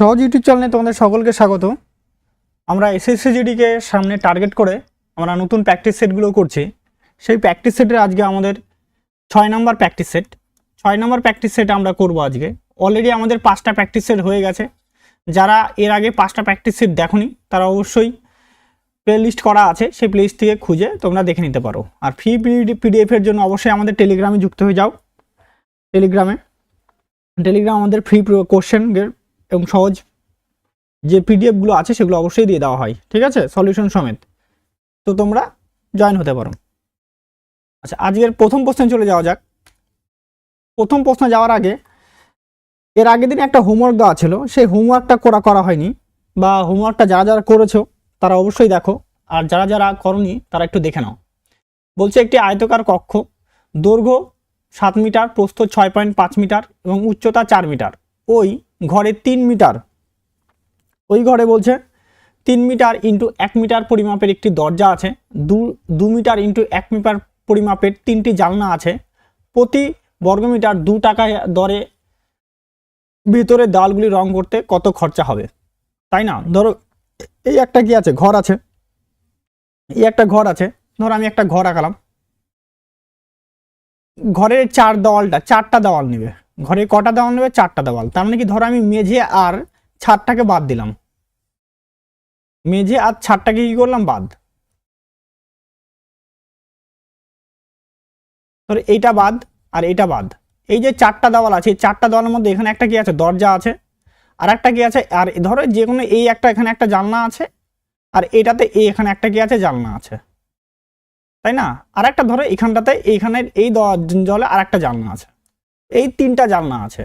সহজ ইউটিউব চ্যানেলে তোমাদের সকলকে স্বাগত। আমরা এসএসসি জিডিকে সামনে টার্গেট করে আমরা নতুন প্র্যাকটিস সেটগুলো করছি। সেই প্র্যাকটিস সেটের আজকে আমাদের 6 নম্বর প্র্যাকটিস সেট। 6 নম্বর প্র্যাকটিস সেট আমরা করব আজকে। অলরেডি আমাদের 5টা প্র্যাকটিস সেট হয়ে গেছে। যারা এর আগে 5টা প্র্যাকটিস সেট দেখোনি তারা অবশ্যই প্লেলিস্ট করা আছে, সেই প্লেলিস্ট থেকে খুঁজে তোমরা দেখে নিতে পারো। আর ফ্রি পিডিএফের জন্য অবশ্যই আমাদের টেলিগ্রামে যুক্ত হয়ে যাও। টেলিগ্রাম আমাদের ফ্রি কোশ্চেন এবং সহজ যে পিডিএফগুলো আছে সেগুলো অবশ্যই দিয়ে দেওয়া হয়, ঠিক আছে, সলিউশন সমেত। তো তোমরা জয়েন হতে পারো। আচ্ছা, আজকের প্রথম প্রশ্নে চলে যাওয়া যাক। প্রথম প্রশ্ন যাওয়ার আগে এর আগের দিন একটা হোমওয়ার্ক দেওয়া ছিল, সেই হোমওয়ার্কটা করা হয়নি, বা হোমওয়ার্কটা যারা যারা করেছো তারা অবশ্যই দেখো, আর যারা যারা করনি তারা একটু দেখে নাও। বলছে একটি আয়তাকার কক্ষ, দৈর্ঘ্য 7 মিটার, প্রস্থ 6.5 মিটার এবং উচ্চতা 4 মিটার। ওই ঘরে 3 মিটার, ওই ঘরে বলছে 3 মিটার ইন্টু 1 মিটার পরিমাপের একটি দরজা আছে, 2 মিটার ইন্টু 1 মিটার পরিমাপের 3টি জানলা আছে। প্রতি বর্গমিটার 2 টাকা দরে ভেতরে দেওয়ালগুলি রং করতে কত খরচা হবে? তাই না? ধরো এই একটা কি আছে, ঘর আছে, এই একটা ঘর আছে, ধরো আমি একটা ঘর আঁকালাম। ঘরের 4টা দেওয়াল নেবে। ঘরে কটা দেওয়াল নেবে? 4টা দেওয়াল। তার মানে কি, ধরো আমি মেঝে আর ছাদটাকে বাদ দিলাম, মেঝে আর ছাদটাকে কি করলাম? বাদ। ধরো এইটা বাদ আর এইটা বাদ। এই যে 4টা দেওয়াল আছে, এই 4টা দেওয়ালের মধ্যে এখানে একটা কি আছে? দরজা আছে। আর একটা কি আছে? আর ধরো যে কোনো এই একটা, এখানে একটা জানলা আছে, আর এটাতে এখানে একটা কি আছে? জানলা আছে, তাই না? আর একটা ধরো এখানটাতে, এইখানের এই জলে আর একটা জানলা আছে, এই 3টা জানলা আছে,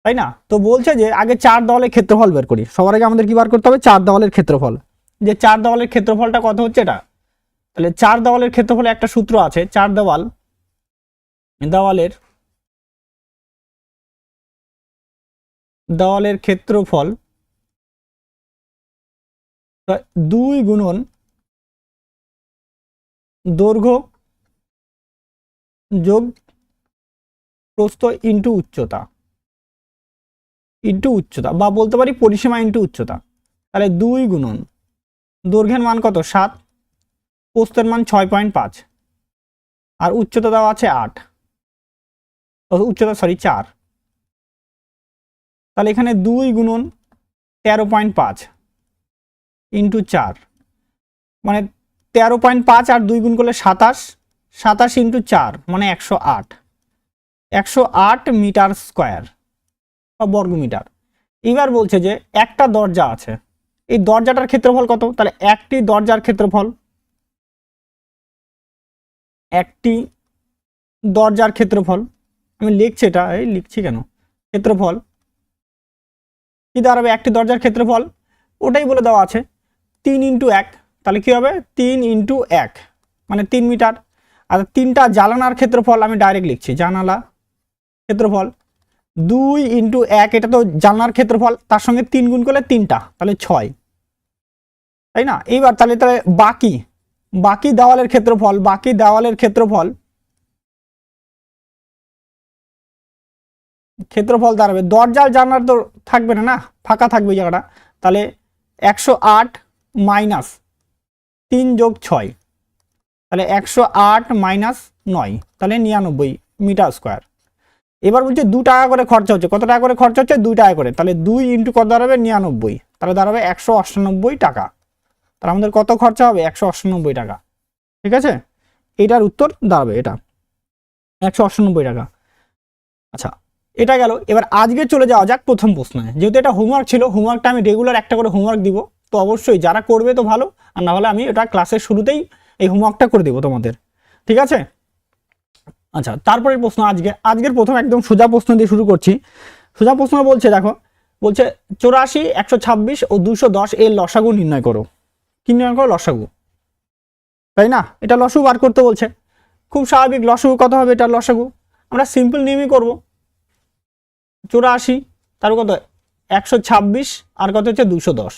তাই না? তো বলছে যে আগে 4 দেওয়ালের ক্ষেত্রফল বের করি। সবার আগে আমাদের কি বার করতে হবে? 4 দেওয়ালের ক্ষেত্রফল। যে 4 দেওয়ালের ক্ষেত্রফলটা কত হচ্ছে এটা? তাহলে 4 দেওয়ালের ক্ষেত্রফলে একটা সূত্র আছে, 4 দেওয়ালের ক্ষেত্রফল 2 গুণন দৈর্ঘ্য যোগ প্রস্থ ইন্টু উচ্চতা, বা বলতে পারি পরিসীমা ইন্টু উচ্চতা। তাহলে 2 গুণন দৈর্ঘ্যের মান কত? 7, প্রস্থের মান 6.5, আর উচ্চতা দেওয়া আছে 8, উচ্চতা 4। তাহলে এখানে 2 গুণন 13.5 ইন্টু 4, মানে 13.5 আর 2 গুণ করলে 27 ইন্টু 4 মানে 108 মিটার স্কোয়ার বা বর্গমিটার। এবার বলছে যে একটা দরজা আছে, এই দরজাটার ক্ষেত্রফল কত? তাহলে একটি দরজার ক্ষেত্রফল, একটি দরজার ক্ষেত্রফল, আমি লিখছি এটা, এই লিখছি কেন, ক্ষেত্রফল কি দাঁড়াবে? একটি দরজার ক্ষেত্রফল ওটাই বলে দেওয়া আছে 3 ইন্টু 1, তাহলে কি হবে? 3 ইন্টু 1 মানে 3 মিটার। আর 3টা জানালার ক্ষেত্রফল আমি ডাইরেক্ট লিখছি, জানালা ক্ষেত্রফল 2 ইন্টু 1, এটা তো জানলার ক্ষেত্রফল, তার সঙ্গে 3 গুণ করলে 3টা, তাহলে 6, তাই না? এইবার তাহলে বাকি দেওয়ালের ক্ষেত্রফল, দাঁড়াবে, দরজার জানলার তো থাকবে না, ফাঁকা থাকবে এই জায়গাটা। তাহলে 108 মাইনাস 3 যোগ 6, তাহলে 108 মাইনাস 9, তাহলে 99 মিটার স্কোয়ার। এবার বলছে 2 টাকা করে খরচা হচ্ছে। কত টাকা করে খরচা হচ্ছে? 2 টাকা করে। তাহলে 2 ইন্টু কত দাঁড়াবে? 99, তাহলে দাঁড়াবে 198 টাকা। তাহলে আমাদের কত খরচা হবে? 198 টাকা, ঠিক আছে? এটার উত্তর দাঁড়াবে এটা 198 টাকা। আচ্ছা, এটা গেল। এবার আজকে চলে যাওয়া যাক প্রথম প্রশ্নে। যেহেতু এটা হোমওয়ার্ক ছিল, হোমওয়ার্কটা আমি রেগুলার একটা করে হোমওয়ার্ক দিব, তো অবশ্যই যারা করবে তো ভালো, আর না হলে আমি এটা ক্লাসের শুরুতেই এই হোমওয়ার্কটা করে দেবো তোমাদের, ঠিক আছে? আচ্ছা, তারপরের প্রশ্ন আজকের প্রথম একদম সোজা প্রশ্ন দিয়ে শুরু করছি। সোজা প্রশ্ন বলছে, দেখো, বলছে 84, 126 ও 210 এর লসাগু নির্ণয় করো। কি নির্ণয় করো? লসাগু, তাই না? এটা লসাগু বার করতে বলছে। খুব স্বাভাবিক, লসাগু কত হবে? এটার লসাগু আমরা সিম্পল নিয়মই করব। 84 তার কত? 126 আর কত হচ্ছে? 210।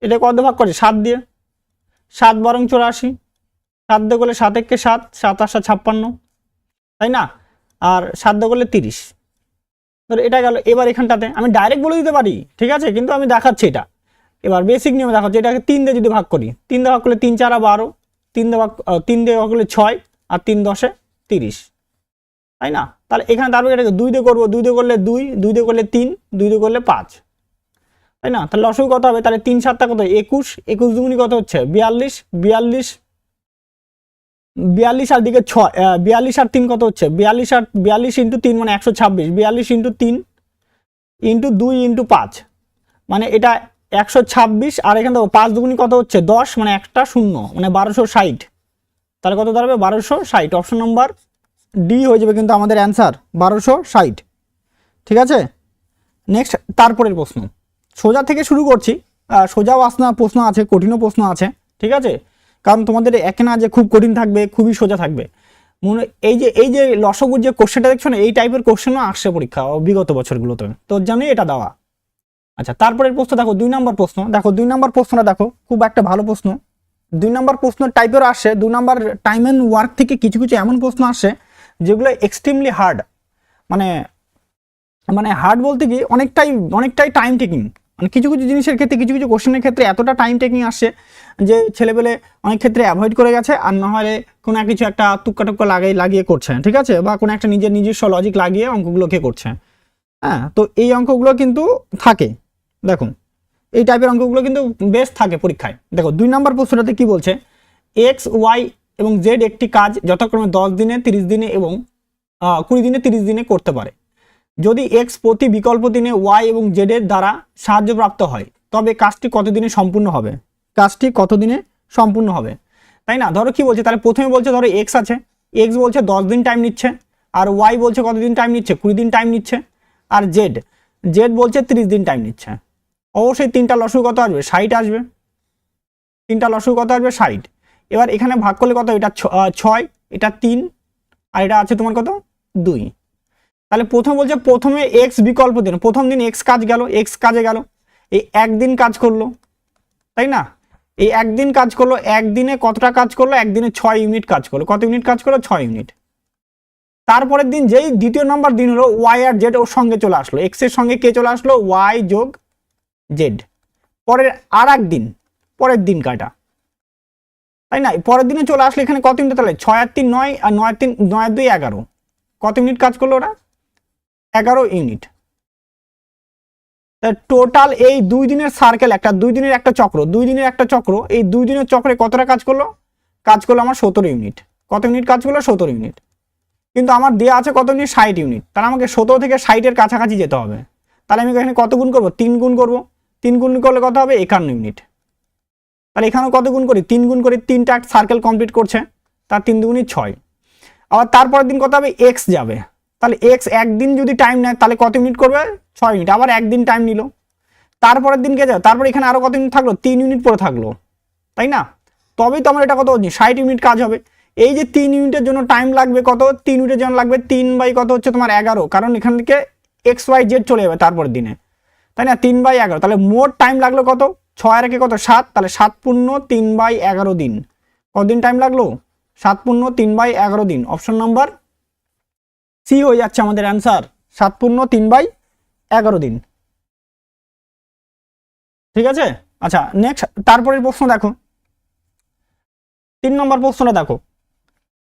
এটা কত ভাগ করে? 7 দিয়ে। 7 বরং 84, 7 দিয়ে করলে 7 একে 7, 7 8 56, তাই না? আর 7 দিয়ে করলে 30, ধরো এটা গেল। এবার এখানটাতে আমি ডাইরেক্ট বলে দিতে পারি, ঠিক আছে, কিন্তু আমি দেখাচ্ছি এটা। এবার বেসিক নিয়মে দেখাচ্ছি, এটাকে 3 দিয়ে যদি ভাগ করি, 3 দিয়ে ভাগ করলে 3 4 12, 3 দিয়ে ভাগ করলে 6, আর 3 10 30, তাই না? তাহলে এখানে তারপরে এটাকে 2 দিয়ে করবো, 2 দিয়ে করলে 2, 2 দিয়ে করলে 3, 2 দিয়ে করলে 5, তাই না? তাহলে লসাগু কত হবে? তাহলে 3 7 কত? 21, 21 দুগুনি কত হচ্ছে? 42, 42, 42 আর দিকে 6, 42 আর 3 কত হচ্ছে? 42 আর 42 ইন্টু 3 মানে 126, 42 ইন্টু 3 ইন্টু 2 ইন্টু 5 মানে এটা 126, আর এখানে দেখো 5 দুগুনি কত হচ্ছে? 10, মানে একটা শূন্য, মানে 1260। তাহলে কত দাঁড়াবে? 1260। অপশন নাম্বার ডি হয়ে যাবে কিন্তু আমাদের অ্যান্সার 1260, ঠিক আছে। নেক্সট তারপরের প্রশ্ন, সোজা থেকে শুরু করছি। সোজাও প্রশ্ন আছে, কঠিনও প্রশ্ন আছে, ঠিক আছে, কারণ তোমাদের একে না যে খুব কঠিন থাকবে, খুবই সোজা থাকবে। এই যে লসাগুর যে কোশ্চেনটা দেখছো না, এই টাইপের কোশ্চেনও আসছে পরীক্ষা বিগত বছরগুলোতে, তো জানি এটা দেওয়া। আচ্ছা, তারপরের প্রশ্ন দেখো, 2 নম্বর প্রশ্ন দেখো। 2 নম্বর প্রশ্নটা দেখো, খুব একটা ভালো প্রশ্ন। 2 নম্বর প্রশ্ন টাইপেরও আসে। 2 নম্বর টাইম অ্যান্ড ওয়ার্ক থেকে কিছু কিছু এমন প্রশ্ন আসে যেগুলো এক্সট্রিমলি হার্ড, মানে হার্ড বলতে কি অনেকটাই টাইম টেকিং, মানে কিছু কিছু জিনিসের ক্ষেত্রে, কিছু কিছু কোশ্চেনের ক্ষেত্রে এতটা টাইম টেকিং আসছে যে ছেলেবেলে অনেক ক্ষেত্রে অ্যাভয়েড করে গেছে, আর না হলে কোনো কিছু একটা তুক্কা টুক্কা লাগিয়ে করছে, ঠিক আছে, বা কোনো একটা নিজস্ব লজিক লাগিয়ে অঙ্কগুলোকে করছে। হ্যাঁ, তো এই অঙ্কগুলো কিন্তু থাকে, দেখুন এই টাইপের অঙ্কগুলো কিন্তু বেশ থাকে পরীক্ষায়। দেখো 2 নম্বর প্রশ্নটাতে কি বলছে? এক্স, ওয়াই এবং জেড একটি কাজ যথাক্রমে 10 দিনে, 30 দিনে এবং 20 দিনে, 30 দিনে করতে পারে। যদি এক্স প্রতি বিকল্প দিনে ওয়াই এবং জেড এর দ্বারা সাহায্যপ্রাপ্ত হয়, তবে কাজটি কতদিনে সম্পূর্ণ হবে? কাজটি কতদিনে সম্পূর্ণ হবে, তাই না? ধরো কি বলছে, তাহলে প্রথমে বলছে ধরো এক্স আছে, এক্স বলছে 10 দিন টাইম নিচ্ছে, আর ওয়াই বলছে কতদিন টাইম নিচ্ছে? 20 দিন টাইম নিচ্ছে, আর জেড বলছে 30 দিন টাইম নিচ্ছে। অবশ্যই 3টা লসাগু কত আসবে? 60 আসবে। 3টা লসাগু কত আসবে? 60। এবার এখানে ভাগ করলে কত? এটা 6, এটা 3, আর এটা আছে তোমার কত? 2। তাহলে প্রথম বলছে প্রথমে এক্স বিকল্প দিন, প্রথম দিন এক্স কাজ গেল, এক্স কাজে গেল, এই একদিন কাজ করলো, তাই না? এই একদিন কাজ করলো, একদিনে কতটা কাজ করলো? একদিনে 6 ইউনিট কাজ করলো। কত ইউনিট কাজ করলো? 6 ইউনিট। তারপরের দিন যেই দ্বিতীয় নাম্বার দিন হলো, ওয়াই আর জেড ওর সঙ্গে চলে আসলো, এক্স এর সঙ্গে কে চলে আসলো? ওয়াই যোগ জেড। পরের আর এক দিন, পরের দিন কাটা, তাই না? পরের দিনে চলে আসলে এখানে কত ইউনিট? তাহলে 6 আর 3 9, আর 9 আর 3 9 আর 2 11। কত ইউনিট কাজ করলো ওরা? 11 ইউনিট। টোটাল এই 2 দিনের সার্কেল, 2 দিনের একটা চক্র, 2 দিনের একটা চক্র, এই 2 দিনের চক্রে কতটা কাজ করলো? কাজ করলো আমার 17 ইউনিট। কত ইউনিট কাজ করলো? 17 ইউনিট। কিন্তু আমার দেওয়া আছে কত ইউনিট? 60 ইউনিট। তাহলে আমাকে 17 থেকে 60 এর কাছাকাছি যেতে হবে। তাহলে আমি এখানে কত গুণ করবো? 3 গুণ করবো। 3 গুণ করলে কত হবে? 51 ইউনিট। তাহলে এখানেও কত গুণ করি? 3 গুণ করি, 3টা সার্কেল কমপ্লিট করছে, তার 3 দুগুণই 6। আবার তারপরের দিন কত হবে? এক্স যাবে, তাহলে এক্স একদিন যদি টাইম নেয় তাহলে কত ইউনিট করবে? 6 ইউনিট। আবার একদিন টাইম নিল, তারপরের দিন কে যাবে? তারপর এখানে আরো কত ইউনিট থাকলো? 3 ইউনিট পরে থাকলো, তাই না? তবেই তো আমার এটা কত হচ্ছে? 60 ইউনিট কাজ হবে। এই যে 3 ইউনিটের জন্য টাইম লাগবে কত? 3 ইউনিটের জন্য লাগবে 3 বাই কত হচ্ছে তোমার 11, কারণ এখান থেকে এক্স ওয়াই জেড চলে যাবে তারপরের দিনে, তাই না? 3 বাই 11। তাহলে মোট টাইম লাগলো কত? 6 আর 1 কত? 7। তাহলে 7 পূর্ণ 3 বাই 11 দিন। কতদিন টাইম লাগলো? 7 পূর্ণ 3 বাই 11 দিন। অপশন নাম্বার সি হয়ে যাচ্ছে আমাদের অ্যান্সার, 7 পূর্ণ 3 বাই 11 দিন, ঠিক আছে। আচ্ছা, নেক্সট তারপরের প্রশ্ন দেখো, 3 নম্বর প্রশ্নটা দেখো।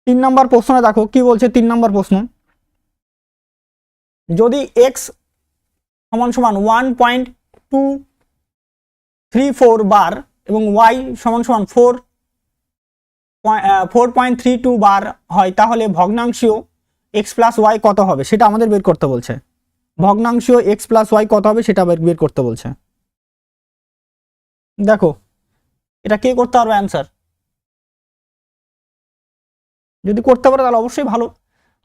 3 নম্বর প্রশ্নটা দেখো কি বলছে? 3 নম্বর প্রশ্ন, যদি এক্স সমান সমান 1.234 বার এবং ওয়াই সমান সমান 4.32 বার হয়, তাহলে ভগ্নাংশীয় এক্স প্লাস ওয়াই কত হবে সেটা আমাদের বের করতে বলছে। ভগ্নাংশীয় এক্স প্লাস ওয়াই কত হবে সেটা বের করতে বলছে। দেখো এটা কে করতে পারবে অ্যান্সার? যদি করতে পারো তাহলে অবশ্যই ভালো,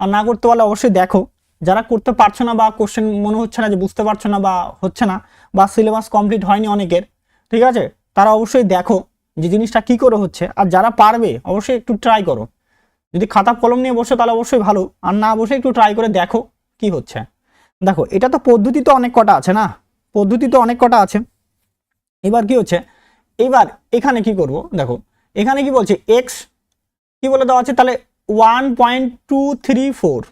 আর না করতে পারলে অবশ্যই দেখো। যারা করতে পারছো না বা কোশ্চেন মনে হচ্ছে না যে বুঝতে পারছো না বা হচ্ছে না, বা সিলেবাস কমপ্লিট হয়নি অনেকের, ঠিক আছে, তারা অবশ্যই দেখো যে জিনিসটা কি করে হচ্ছে। আর যারা পারবে অবশ্যই একটু ট্রাই করো। যদি খাতা কলম নিয়ে বসো তাহলে অবশ্যই ভালো, আর না বসে একটু ট্রাই করে দেখো কি হচ্ছে। দেখো এটা তো পদ্ধতি তো অনেক কটা আছে না, পদ্ধতি তো অনেক কটা আছে। এবার কি হচ্ছে, এবার এখানে কি করব? দেখো এখানে কি বলছে? এক্স কি বলে দেওয়া আছে? তাহলে 1.234,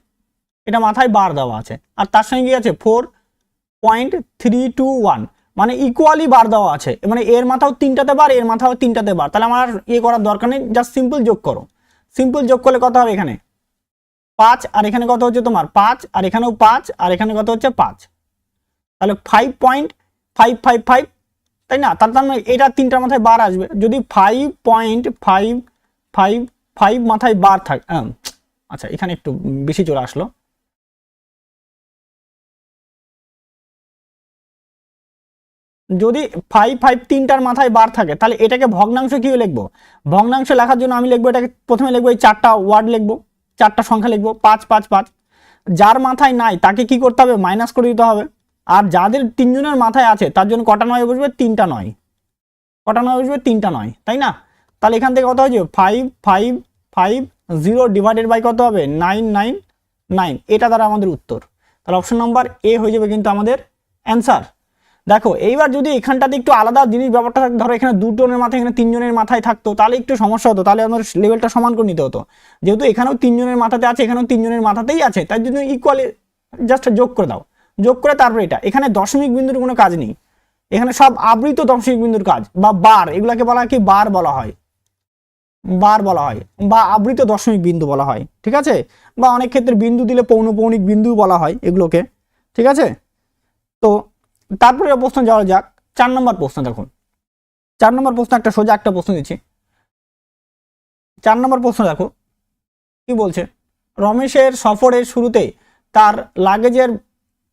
এটা মাথায় বার দেওয়া আছে, আর তার সঙ্গে কি আছে 4.321, মানে ইকুয়ালি বার দেওয়া আছে, মানে এর মাথাও 3টাতে বার, এর মাথাও 3টাতে বার। তাহলে আমার ইয়ে করার দরকার নেই, জাস্ট সিম্পল যোগ করো। সিম্পল যোগ করলে কত হবে, এখানে 5 আর এখানে কত হচ্ছে তোমার 5, আর এখানেও 5 আর এখানে কত হচ্ছে 5, তাহলে 5.555, তাই না? তার মানে এটা 3টার মাথায় বার আসবে। যদি 5.555 মাথায় বার থাকে, আচ্ছা এখানে একটু বেশি চলে আসলো, যদি 5 3টার মাথায় বার থাকে তাহলে এটাকে ভগ্নাংশ কি লিখবো? ভগ্নাংশ লেখার জন্য আমি লিখবো এটাকে, প্রথমে লিখবো এই 4টা ওয়ার্ড লিখবো, 4টা সংখ্যা লিখবো, 5 5 5। যার মাথায় নাই তাকে কি করতে হবে, মাইনাস করে দিতে হবে। আর যাদের 3জনের মাথায় আছে তার জন্য কটা নয় বসবে, 3টা নয়। কটা নয় বসবে, 3টা নয়, তাই না? তাহলে এখান থেকে কত হয়েছে 5550 ডিভাইডেড বাই কত হবে 999, এটা দ্বারা আমাদের উত্তর। তাহলে অপশন নাম্বার এ হয়ে যাবে কিন্তু আমাদের অ্যান্সার। দেখো এইবার যদি এখানটাতে একটু আলাদা জিনিস ব্যাপারটা থাকতো, ধরো এখানে 2জনের মাথায় এখানে 3জনের মাথায় থাকতো, তাহলে একটু সমস্যা হতো, তাহলে আমাদের লেভেলটা সমান করে নিতে হতো। যেহেতু এখানেও 3জনের মাথাতে আছে, এখানেও 3জনের মাথাতেই আছে, তাই জন্য ইকুয়ালি জাস্ট যোগ করে দাও, যোগ করে তারপরে এটা। এখানে দশমিক বিন্দুর কোনো কাজ নেই, এখানে সব আবৃত দশমিক বিন্দুর কাজ, বা বার, এগুলাকে বলা হয় কি, বার বলা হয়, বার বলা হয়, বা আবৃত দশমিক বিন্দু বলা হয়, ঠিক আছে? বা অনেক ক্ষেত্রে বিন্দু দিলে পৌনঃপৌনিক বিন্দু বলা হয় এগুলোকে, ঠিক আছে? তো তারপরে প্রশ্ন যাওয়া যাক, 4 নম্বর প্রশ্ন। দেখুন 4 নম্বর প্রশ্ন একটা সোজা একটা প্রশ্ন দিচ্ছি। 4 নম্বর প্রশ্ন দেখো কি বলছে, রমেশের সফরের শুরুতে তার লাগেজের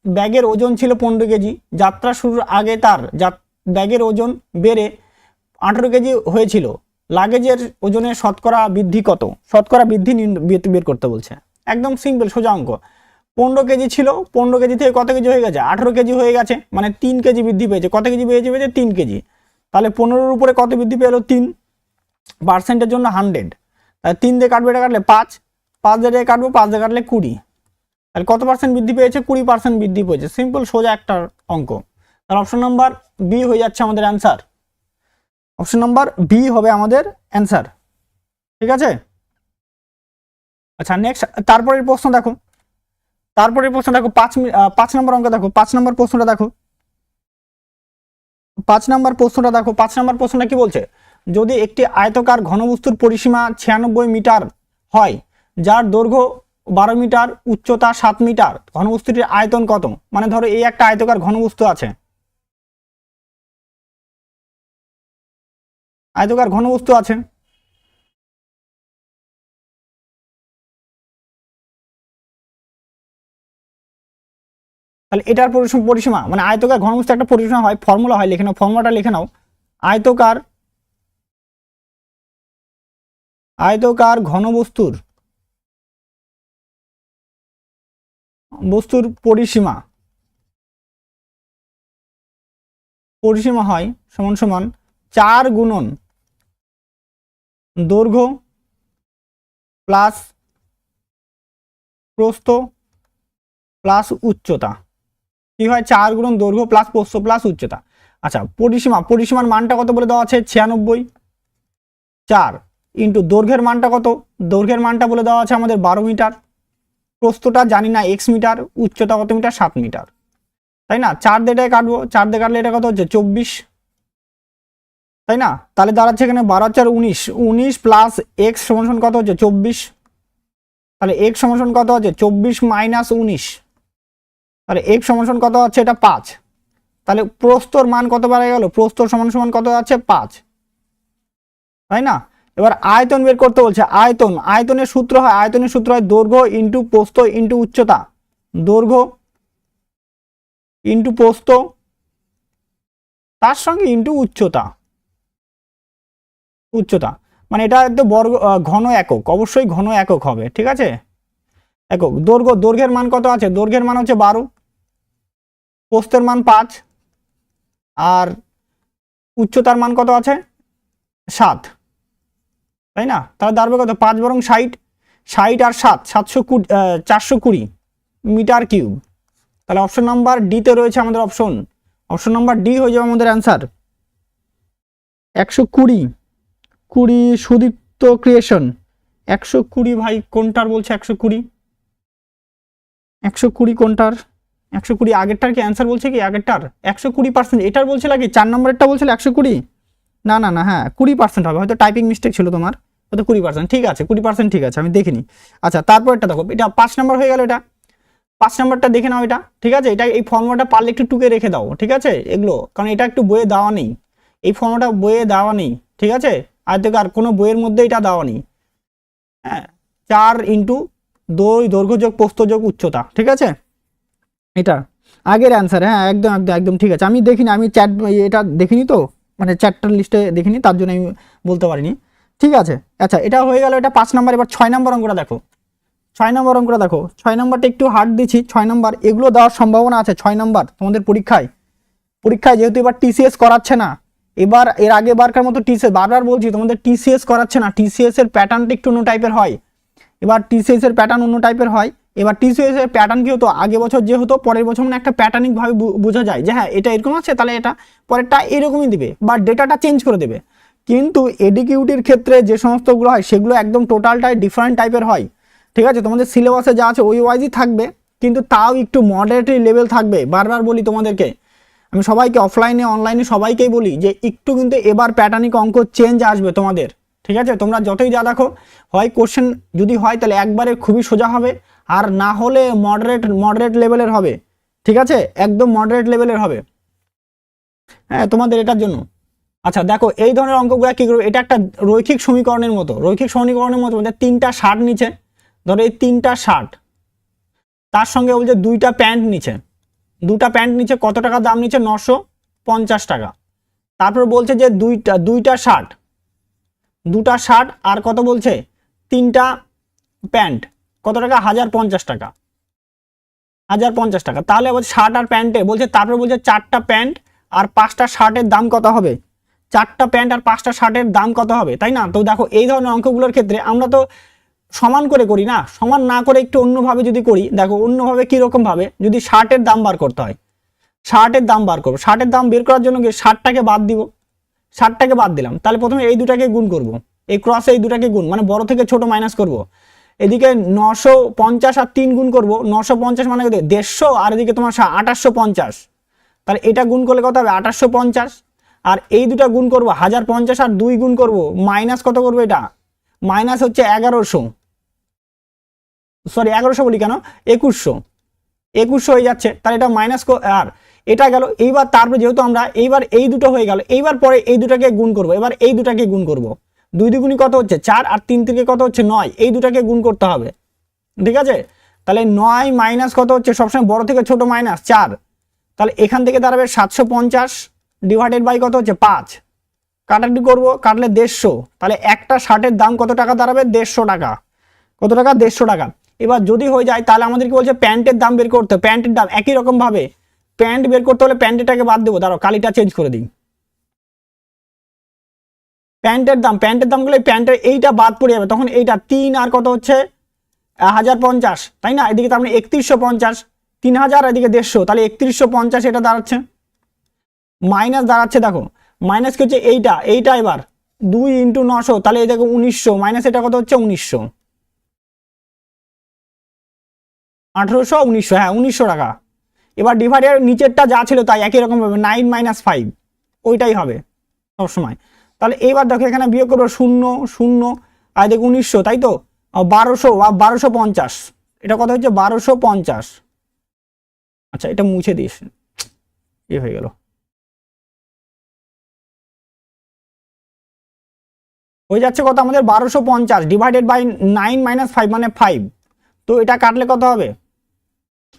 ব্যাগের ওজন ছিল 15 কেজি, যাত্রা শুরুর আগে তার ব্যাগের ওজন বেড়ে 18 কেজি হয়েছিল, লাগেজের ওজনের শতকরা বৃদ্ধি কত? শতকরা বৃদ্ধি বের করতে বলছে, একদম সিম্পল সোজা অঙ্ক। 15 কেজি ছিল, 15 কেজি থেকে কত কেজি হয়ে গেছে, 18 কেজি হয়ে গেছে, মানে 3 কেজি বৃদ্ধি পেয়েছে। কত কেজি পেয়েছে, 3 কেজি। তাহলে 15-এর উপরে কত বৃদ্ধি পেলো, 3, পার্সেন্টের জন্য 100, তাহলে 3 দিয়ে কাটবে, এটা কাটলে 5, 5 দিয়ে কাটবো, 5 দিয়ে কাটলে 20, তাহলে কত পার্সেন্ট বৃদ্ধি পেয়েছে, 20% বৃদ্ধি পেয়েছে। সিম্পল সোজা একটা অঙ্ক। তাহলে অপশন নাম্বার বি হয়ে যাচ্ছে আমাদের অ্যান্সার, অপশন নাম্বার বি হবে আমাদের অ্যান্সার, ঠিক আছে? আচ্ছা নেক্সট, তারপরের প্রশ্ন দেখো, তারপরের প্রশ্ন দেখো 5 নম্বর অঙ্ক দেখো, 5 নম্বর প্রশ্নটা দেখো, 5 নম্বর প্রশ্নটা দেখো। 5 নম্বর প্রশ্নটা কি বলছে, যদি একটি আয়তকার ঘনবস্তুর পরিসীমা 96 মিটার হয়, যার দৈর্ঘ্য 12 মিটার, উচ্চতা 7 মিটার, ঘনবস্তুটির আয়তন কত? মানে ধরো এই একটা আয়তকার ঘনবস্তু আছে, আয়তকার ঘনবস্তু আছে, তাহলে এটার পরিসীমা, মানে আয়তকার ঘনবস্তু একটা পরিসীমা হয়, ফর্মুলা হয়, লিখে নাও, ফর্মুলাটা লিখে নাও। আয়তকার ঘনবস্তুর পরিসীমা হয় সমান সমান 4 গুণন দৈর্ঘ্য প্লাস প্রস্থ প্লাস উচ্চতা। কি হয়, 4 গুণন দৈর্ঘ্য প্লাস প্রস্থ প্লাস উচ্চতা। আচ্ছা পরিসীমার মানটা কত বলে দেওয়া আছে, 96, 4 ইন্টু দৈর্ঘ্যের মানটা কত, দৈর্ঘ্যের মানটা বলে দেওয়া আছে আমাদের 12 মিটার, প্রস্থটা জানি না x মিটার, উচ্চতা কত মিটার, 7 মিটার, তাই না? 4 দিয়ে কাটবো, 4 দিয়ে কাটলে এটা কত হচ্ছে 24, তাই না? তাহলে দাঁড়াচ্ছে এখানে 12 4 19, 19 প্লাস এক্স সমান কত হচ্ছে 24, তাহলে এক্স সমান কত হচ্ছে 24 মাইনাস 19, তাহলে এক্স সমান কত হচ্ছে এটা 5, তাহলে প্রস্থর মান কত বেড়ে গেল, প্রস্থ সমান কত আছে 5, তাই না? এবার আয়তন বের করতে বলছে, আয়তনের সূত্র হয় দৈর্ঘ্য ইন্টু প্রস্থ ইন্টু উচ্চতা, দৈর্ঘ্য ইন্টু প্রস্থ তার সঙ্গে ইন্টু উচ্চতা, মানে এটা একটু বর্গ ঘন একক, অবশ্যই ঘন একক হবে, ঠিক আছে? একক। দৈর্ঘ্যের মান কত আছে, দৈর্ঘ্যের মান হচ্ছে 12, প্রস্থের মান 5, আর উচ্চতার মান কত আছে 7, তাই না? তাহলে দাঁড়াবে কত, 5 বরং 60, 60 আর 7 420 মিটার কিউব। তাহলে অপশন নাম্বার ডি তে রয়েছে আমাদের অপশন নাম্বার ডি হয়ে যাবে আমাদের অ্যান্সার। 120 সুদীপ্ত ক্রিয়েশন, 120 ভাই কোনটার বলছে 120? 120 কোনটার? 120 আগেরটার কি অ্যান্সার বলছে কি আগেরটার 120%? এটার বলছিল কি 4 নম্বরেরটা বলছিল 120? না না না, হ্যাঁ 20% হবে, হয়তো টাইপিং মিস্টেক ছিল তোমার, হয়তো 20%। ঠিক আছে 20% ঠিক আছে, আমি দেখিনি। আচ্ছা তারপরটা দেখো, এটা 5 নম্বর হয়ে গেল। এটা 5 নম্বরটা দেখে নাও। এটা ঠিক আছে, এটা এই ফর্মুলাটা পারলে একটু টুকে রেখে দাও, ঠিক আছে এগুলো, কারণ এটা একটু বইয়ে দেওয়া নেই, এই ফর্মুলাটা বইয়ে দেওয়া নেই, ঠিক আছে। আর দেখো আর কোনো বইয়ের মধ্যে এটা দেওয়া নেই। হ্যাঁ 4 ইন্টু 2 দৈর্ঘ্য যোগ প্রস্থ যোগ উচ্চতা, ঠিক আছে এটা আগের অ্যান্সার। হ্যাঁ একদম একদম একদম ঠিক আছে, আমি দেখিনি, আমি চ্যাট এটা দেখিনি তো, মানে চ্যাটটার লিস্টে দেখিনি, তার জন্য আমি বলতে পারিনি। ঠিক আছে আচ্ছা এটা হয়ে গেল, এটা 5 নম্বর। এবার 6 নম্বর অঙ্কটা দেখো, 6 নম্বর অঙ্কটা দেখো। 6 নম্বরটা একটু হার্ড দিচ্ছি। 6 নম্বর এগুলো দেওয়ার সম্ভাবনা আছে। 6 নম্বর তোমাদের পরীক্ষায় যেহেতু এবার টিসিএস করাচ্ছে না, এবার এর আগে বারকার মতো টিসিএস, বারবার বলছি তোমাদের টিসিএস করাচ্ছে না, টিসিএস এর প্যাটার্নটা একটু অন্য টাইপের হয়। এবার টিসিএস এর প্যাটার্ন অন্য টাইপের হয়। এবার টিসিএস এর প্যাটার্ন কি হতো, আগে বছর যে হতো পরের বছর মানে একটা প্যাটার্নিক ভাবে বোঝা যায় যে হ্যাঁ এটা এরকম আছে, তাহলে এটা পরেরটা এরকমই দিবে বা ডেটাটা চেঞ্জ করে দেবে। কিন্তু এডিকিউটির ক্ষেত্রে যে সমস্তগুলো হয় সেগুলো একদম টোটালটাই ডিফারেন্ট টাইপের হয়। ঠিক আছে, তোমাদের সিলেবাসে যা আছে ওই ওয়াইজই থাকবে, কিন্তু তাও একটু মডারেট লেভেল থাকবে। বারবার বলি তোমাদেরকে, আমি সবাইকে অফলাইনে অনলাইনে সবাইকেই বলি যে একটু কিন্তু এবার প্যাটার্নিক অঙ্ক চেঞ্জ আসবে তোমাদের। ঠিক আছে, তোমরা যতই যা দেখো, হয় কোশ্চেন যদি হয় তাহলে একবারে খুবই সোজা হবে, আর না হলে মডারেট লেভেলের হবে। ঠিক আছে, একদম মডারেট লেভেলের হবে হ্যাঁ তোমাদের এটার জন্য। আচ্ছা দেখো এই ধরনের অঙ্কগুলো কি করবে, এটা একটা রৈখিক সমীকরণের মতো, মানে 3টা শার্ট নিচে, ধরো এই 3টা শার্ট, তার সঙ্গে বলছে 2টা প্যান্ট নিচে, 2টা প্যান্ট নিচে কত টাকা দাম নিচে, 950 টাকা। তারপর বলছে যে দুইটা শার্ট আর কত বলছে, 3টা প্যান্ট কত টাকা, 1050 টাকা, 1050 টাকা। তাহলে বলছে শার্ট আর প্যান্টে বলছে, তারপর বলছে 4টা প্যান্ট আর 5টা শার্টের দাম কত হবে, 4টা প্যান্ট আর 5টা শার্টের দাম কত হবে, তাই না? তো দেখো এই ধরনের অঙ্কগুলোর ক্ষেত্রে আমরা তো সমান করে করি না, সমান না করে একটু অন্যভাবে যদি করি, দেখো অন্যভাবে কীরকম ভাবে, যদি শার্টের দাম বার করতে হয়, শার্টের দাম বার করবো, শার্টের দাম বের করার জন্য কি 60টাকে বাদ দিব, 60টাকে বাদ দিলাম, তাহলে প্রথমে এই দুটাকে গুণ করব, এই ক্রসে এই দুটাকে গুণ, মানে বড় থেকে ছোট মাইনাস করব। এদিকে 950 আর 3 গুণ করব, 950 মানে 150, আর এদিকে তোমার 2850, তাহলে এটা গুণ করলে কত হবে, 2850, আর এই দুটা গুণ করব 1050 আর 2 গুণ করব, মাইনাস কত করবো, এটা মাইনাস হচ্ছে 1100, সরি 1100 বলি কেন, 2100 হয়ে যাচ্ছে, তাহলে এটা মাইনাস, আর এটা গেল। এইবার তারপরে যেহেতু আমরা এইবার এই দুটো হয়ে গেল, এইবার পরে এই দুটাকে গুণ করব, এবার এই দুটাকে গুণ করব, 2 দুগুণি কত হচ্ছে 4 আর 3 থেকে কত হচ্ছে 9, এই দুটাকে গুণ করতে হবে। ঠিক আছে, তাহলে 9 মাইনাস কত হচ্ছে, সবসময় বড় থেকে ছোট মাইনাস 4, তাহলে এখান থেকে দাঁড়াবে 750 ডিভাইডেড বাই কত হচ্ছে 5, কাটাকাটি করবো, কাটলে 150, তাহলে একটা শার্টের দাম কত টাকা দাঁড়াবে, 150 টাকা, কত টাকা, 150 টাকা। এবার যদি হয়ে যায় তাহলে আমাদের কি বলছে, প্যান্টের দাম বের করতে, প্যান্টের দাম একই রকম ভাবে প্যান্ট বের করতে হলে প্যান্টেরটাকে বাদ দেবো, দাঁড়াও কালিটা চেঞ্জ করে দিই, প্যান্টের দাম গুলো প্যান্টের এইটা বাদ পড়ে যাবে, তখন এইটা 3 আর কত হচ্ছে 1050, তাই না? এদিকে তার মানে 3150, 3000 এদিকে 150, তাহলে 3150 এটা দাঁড়াচ্ছে, মাইনাস দাঁড়াচ্ছে, দেখো মাইনাস কি হচ্ছে, এইটা এবার 2 ইন্টু 900, তাহলে এই দেখো 1900, মাইনাস এটা কত হচ্ছে 1900, 1800 হ্যাঁ 1900 টাকা। এবার ডিভাইডের নিচেরটা যা ছিল তাই একই রকম ভাবে 9 - 5 ওইটাই হবে সবসময়। তাহলে এইবার দেখো এখানে বিয়োগ করবো 0 0 আর দেখো 1900, তাই তো 1250, এটা কত হচ্ছে 1250। আচ্ছা এটা মুছে দিস, এ হয়ে গেল, হয়ে যাচ্ছে কত আমাদের 1250 ডিভাইডেড বাই 9 - 5 মানে 5, তো এটা কাটলে কত হবে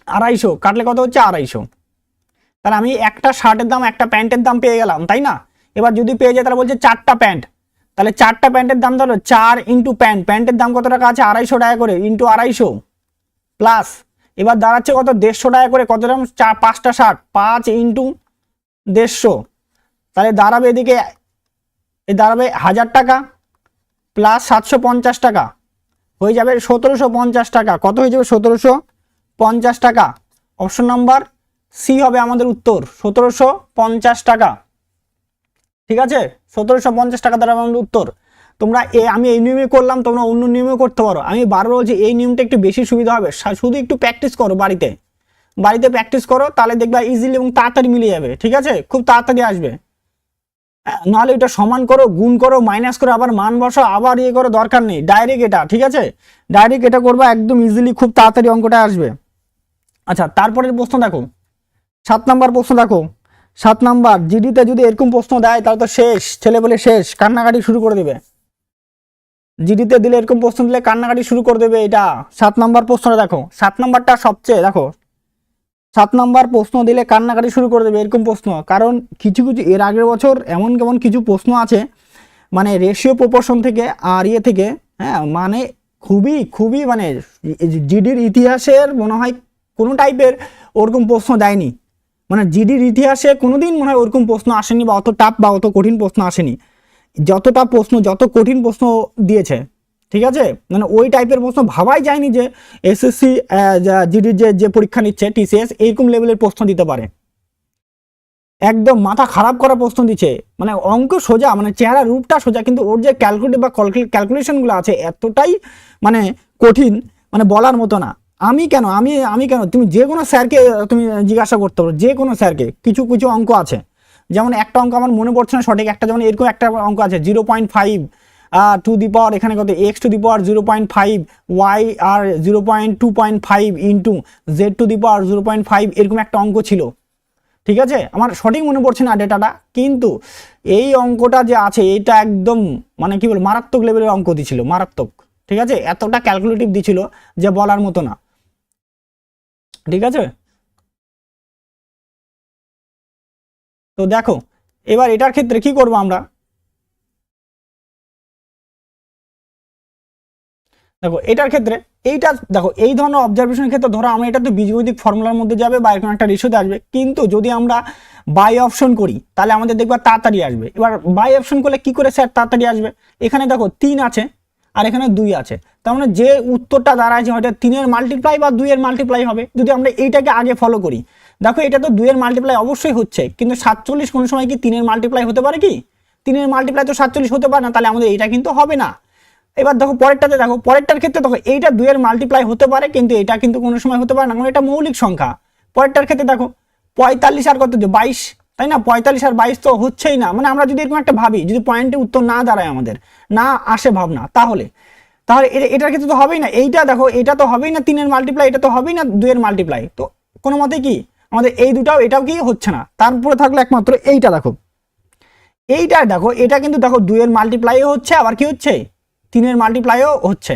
250, কাটলে কত হচ্ছে 250। তাহলে আমি একটা শার্টের দাম একটা প্যান্টের দাম পেয়ে গেলাম, তাই না? এবার যদি পেয়ে যায় তাহলে বলছে 4টা প্যান্ট, তাহলে 4টা প্যান্টের দাম ধরো 4 ইন্টু প্যান্টের দাম কত টাকা আছে 250 টাকা করে, ইন্টু 250 প্লাস এবার দাঁড়াচ্ছে কত 150 টাকা করে, কত দাম 5টা শার্ট, 5 ইন্টু 150, তাহলে দাঁড়াবে এদিকে দাঁড়াবে 1000 টাকা প্লাস 750 টাকা, হয়ে যাবে 1750 টাকা। কত হয়ে যাবে 1750 টাকা। অপশন নাম্বার সি হবে আমাদের উত্তর, 1750 টাকা। ঠিক আছে, 1750 টাকা দ্বারা আমাদের উত্তর। তোমরা আমি এই নিয়মে করলাম, তোমরা অন্য নিয়মে করতে পারো। আমি বারবার বলছি এই নিয়মটা একটু বেশি সুবিধা হবে, শুধু একটু প্র্যাকটিস করো বাড়িতে প্র্যাকটিস করো, তাহলে দেখবা ইজিলি এবং তাড়াতাড়ি মিলে যাবে, ঠিক আছে, খুব তাড়াতাড়ি আসবে। নাহলে এটা সমান করো, গুণ করো, মাইনাস করো, আবার মান বসাও, আবার ইয়ে করো, দরকার নেই, ডাইরেক্ট এটা, ঠিক আছে, ডাইরেক্ট এটা করবা, একদম ইজিলি খুব তাড়াতাড়ি অঙ্কটা আসবে। আচ্ছা, তারপরের প্রশ্ন দেখো, 7 নাম্বার প্রশ্ন দেখো। 7 নাম্বার জিডিতে যদি এরকম প্রশ্ন দেয় তাহলে তো শেষ, ছেলে বলে শেষ, কান্নাকাটি শুরু করে দেবে। জিডিতে দিলে এরকম প্রশ্ন দিলে কান্নাকাটি শুরু করে দেবে। এটা 7 নাম্বার প্রশ্নটা দেখো, 7 নাম্বারটা সবচেয়ে দেখো, 7 নাম্বার প্রশ্ন দিলে কান্নাকাটি শুরু করে দেবে এরকম প্রশ্ন। কারণ কিছু কিছু এর আগের বছর এমন কেমন কিছু প্রশ্ন আছে, মানে রেশিও প্রপোর্শন থেকে আর ইয়ে থেকে, হ্যাঁ, মানে খুবই খুবই মানে জিডির ইতিহাসের মনে হয় কোনো টাইপের ওরকম প্রশ্ন দেয়নি, মানে জিডির ইতিহাসে কোনোদিন মনে হয় ওরকম প্রশ্ন আসেনি, বা অত টাফ বা অত কঠিন প্রশ্ন আসেনি। যতটা প্রশ্ন, যত কঠিন প্রশ্ন দিয়েছে, ঠিক আছে, মানে ওই টাইপের প্রশ্ন ভাবাই যায়নি যে এসএসসি জিডির যে পরীক্ষা নিচ্ছে টিসিএস এইরকম লেভেলের প্রশ্ন দিতে পারে। একদম মাথা খারাপ করা প্রশ্ন দিচ্ছে, মানে অঙ্ক সোজা, মানে চেহারা রূপটা সোজা, কিন্তু ওর যে ক্যালকুলেটিভ বা ক্যালকুলেশনগুলো আছে এতটাই মানে কঠিন, মানে বলার মতো না। আমি কেন তুমি যে কোনো স্যারকে তুমি জিজ্ঞাসা করতে পারো, যে কোনো স্যারকে। কিছু কিছু অঙ্ক আছে, যেমন একটা অঙ্ক আমার মনে পড়ছে না সঠিক, একটা যেমন এরকম একটা অঙ্ক আছে 0.5 টু দি পাওয়ার, এখানে কত x to the power 0.5 y আর 0.2.5 into z to the power 0.5, এরকম একটা অঙ্ক ছিল, ঠিক আছে, আমার সঠিক মনে পড়ছে না ডেটাটা, কিন্তু এই অঙ্কটা যে আছে এটা একদম মানে কি বল মারাত্মক লেভেলের অঙ্ক দিছিল, মারাত্মক, ঠিক আছে, এতটা ক্যালকুলেটিভ দিছিল যে বলার মতো না, ঠিক আছে। তো দেখো এবার এটার ক্ষেত্রে কি করবো আমরা, দেখো এটার ক্ষেত্রে এইটা দেখো, এই ধরনের অবজারভেশনের ক্ষেত্রে ধরো আমরা এটা তো বীজগণিতিক ফর্মুলার মধ্যে যাবে বা এরকম একটা রেশিওতে আসবে, কিন্তু যদি আমরা বাই অপশন করি তাহলে আমাদের দেখবা তাড়াতাড়ি আসবে। এবার বাই অপশন করলে কি করে স্যার তাড়াতাড়ি আসবে, এখানে দেখো 3 আছে আর এখানে 2 আছে, তার মানে যে উত্তরটা দাঁড়াচ্ছে হয়তো 3 এর মাল্টিপ্লাই বা 2 এর মাল্টিপ্লাই হবে। যদি আমরা এইটাকে আগে ফলো করি, দেখো এটা তো 2 এর মাল্টিপ্লাই অবশ্যই হচ্ছে, কিন্তু 47 কোনো সময় কি 3 এর মাল্টিপ্লাই হতে পারে কি, 3 এর মাল্টিপ্লাই তো 47 হতে পারে না, তাহলে আমাদের এটা কিন্তু হবে না। এবার দেখো পরেরটাতে, দেখো পরেরটার ক্ষেত্রে দেখো এইটা 2 এর মাল্টিপ্লাই হতে পারে, কিন্তু এটা কিন্তু কোনো সময় হতে পারে না, কারণ এটা মৌলিক সংখ্যা। পরেরটার ক্ষেত্রে দেখো 45 আর কত 22, তাই না, 45 আর 22 তো হচ্ছেই না, মানে আমরা যদি এরকম একটা ভাবি, যদি পয়েন্টে উত্তর না দাঁড়ায়, আমাদের না আসে ভাবনা, তাহলে তাহলে এটার ক্ষেত্রে তো হবেই না। এইটা দেখো এটা তো হবেই না 3 এর মাল্টিপ্লাই, এটা তো হবেই না 2 এর মাল্টিপ্লাই, তো কোনো মতে কি আমাদের এই দুটাও এটাও কি হচ্ছে না। তারপরে থাকলো একমাত্র এইটা, দেখো এইটা, দেখো এটা কিন্তু দেখো 2 এর মাল্টিপ্লাইও হচ্ছে, আবার কি হচ্ছে 3 এর মাল্টিপ্লাইও হচ্ছে,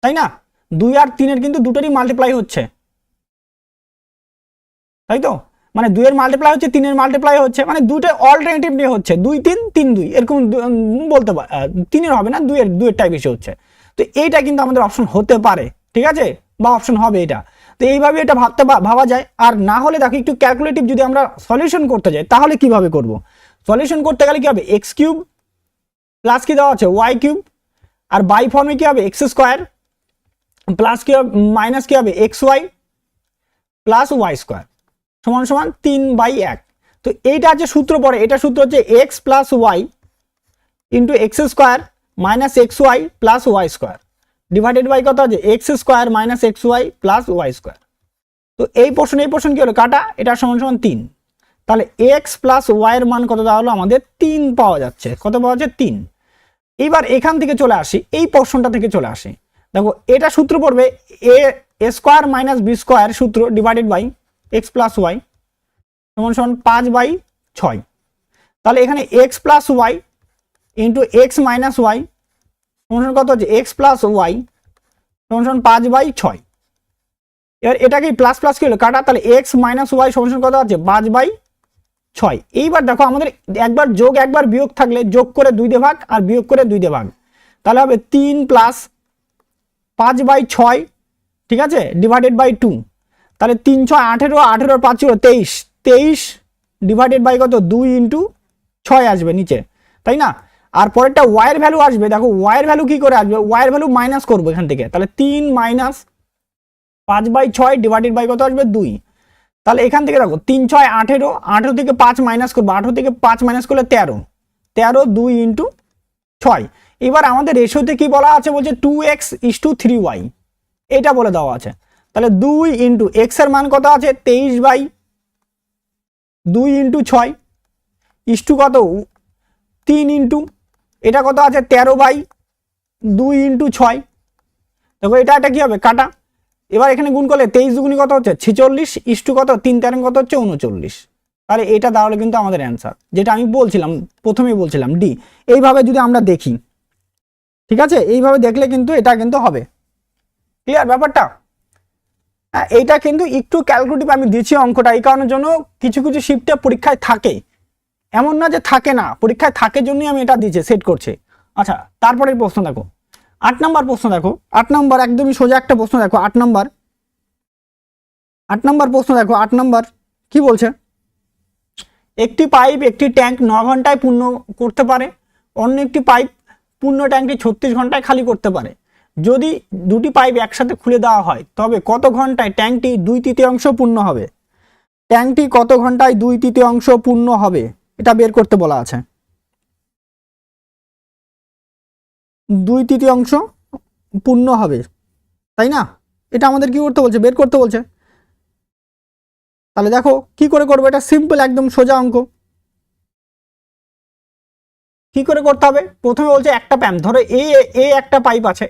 তাই না, 2 আর 3 এর কিন্তু দুটোরই মাল্টিপ্লাই হচ্ছে, তাই তো, মানে 2 এর মাল্টিপ্লাই হচ্ছে, 3 এর মাল্টিপ্লাই হচ্ছে, মানে দুটো অল্টারনেটিভ নিয়ে হচ্ছে 2 3 3 2 এরকম বলতে পারে, 3 এর হবে না, 2 এরটাই বেশি হচ্ছে। তো এইটা কিন্তু আমাদের অপশন হতে পারে, ঠিক আছে, বা অপশন হবে এটা। তো এইভাবে এটা ভাবা যায়। আর না হলে দেখো একটু ক্যালকুলেটিভ যদি আমরা সলিউশন করতে যাই তাহলে কিভাবে করব, সলিউশন করতে গেলে কি হবে, এক্স কিউব প্লাস কি দেওয়া আছে ওয়াই কিউব, আর বাই ফর্মে কি হবে এক্স স্কোয়ার প্লাস কি হবে মাইনাস কি হবে x y plus y square সমান সমান 3/1। তো এইটা হচ্ছে সূত্র পড়ে, এটা সূত্র হচ্ছে x plus y into x square minus x y plus y square divided by কত আছে x square minus x y plus y square. তো এই পোর্শন কি হলো কাটা, এটা সমান সমান 3, তাহলে এক্স প্লাস ওয়াই এর মান কত দেওয়া হলো আমাদের 3 পাওয়া যাচ্ছে, কত পাওয়া যাচ্ছে 3। এইবার এখান থেকে চলে আসি, এই পোর্শনটা থেকে চলে আসি, দেখো এটা সূত্র পড়বে a square minus b square সূত্র divided by x plus y সমান সমান 5/6। তাহলে এখানে x plus y into x minus y সমান সমান কত হচ্ছে এক্স প্লাস ওয়াই সমান সমান 5/6। এবার এটাকে প্লাস প্লাস কি হলো কাটা, তাহলে এক্স মাইনাস ওয়াই সমান সমান কত আছে 5/6। এইবার দেখো আমাদের একবার যোগ একবার বিয়োগ থাকলে যোগ করে 2 দিয়ে ভাগ আর বিয়োগ করে 2 দিয়ে ভাগ, তাহলে হবে 3 প্লাস 5/6, ঠিক আছে, ডিভাইডেড বাই 2, তাহলে 3 6 18, 18 আর 5 ছিল 23, 23 ডিভাইডেড বাই কত 2 ইন্টু 6 আসবে নিচে, তাই না। আর পরেরটা ওয়াইয়ের ভ্যালু আসবে, দেখো ওয়াইয়ের ভ্যালু কি করে আসবে, ওয়াইয়ের ভ্যালু মাইনাস করবো এখান থেকে, তাহলে 3 মাইনাস 5/6 ডিভাইডেড বাই কত আসবে 2, তাহলে এখান থেকে দেখো 3 6 18, 18 থেকে 5 মাইনাস করবো, 18 থেকে 5 মাইনাস করলে 13, 13 2 ইন্টু 6। এবার আমাদের রেশিওতে কি বলা আছে, বলছে 2x:3y, এটা বলে দেওয়া আছে। তাহলে 2 ইন্টু এক্স এর মান কত আছে 23/2 ইন্টু 6 ইস্টু কত 3 ইন্টু এটা কত আছে 13/2 ইন্টু 6। দেখো এটা কি হবে কাটা। এবার এখানে গুণ করলে 23 দুগুণি কত হচ্ছে 46 ইস্টু কত 3 তেরো কত হচ্ছে 39। তাহলে এটা দাঁড়ালে কিন্তু আমাদের অ্যান্সার, যেটা আমি বলছিলাম প্রথমেই বলছিলাম ডি। এইভাবে যদি আমরা দেখি, ঠিক আছে, এইভাবে দেখলে কিন্তু এটা কিন্তু হবে। ক্লিয়ার ব্যাপারটা? হ্যাঁ, এইটা কিন্তু একটু ক্যালকুলেটিভ আমি দিচ্ছি অঙ্কটা এই কারণের জন্য, কিছু কিছু শিফটে পরীক্ষায় থাকে, এমন না যে থাকে না, পরীক্ষায় থাকে জন্যই আমি এটা দিচ্ছি, সেট করছি। আচ্ছা, তারপরে প্রশ্ন দেখো 8 নম্বর প্রশ্ন দেখো। 8 নম্বর একদমই সোজা একটা প্রশ্ন দেখো। 8 নম্বর প্রশ্ন দেখো। 8 নম্বর কি বলছে, একটি পাইপ একটি ট্যাঙ্ক 9 ঘন্টায় পূর্ণ করতে পারে, অন্য একটি পাইপ পূর্ণ ট্যাঙ্কটি 36 ঘন্টায় খালি করতে পারে। যদি দুটি পাইপ একসাথে খুলে দেওয়া হয় তবে কত ঘন্টায় ট্যাঙ্কটি 2/3 পূর্ণ হবে? ট্যাঙ্কটি কত ঘন্টায় 2/3 পূর্ণ হবে এটা বের করতে বলা আছে। 2/3 পূর্ণ হবে, তাই না? এটা আমাদের কি করতে বলছে, বের করতে বলছে। তাহলে দেখো কি করে করবো, এটা সিম্পল একদম সোজা অঙ্ক। কি করে করতে হবে, প্রথমে বলছে একটা পাইপ, ধরো এ একটা পাইপ আছে,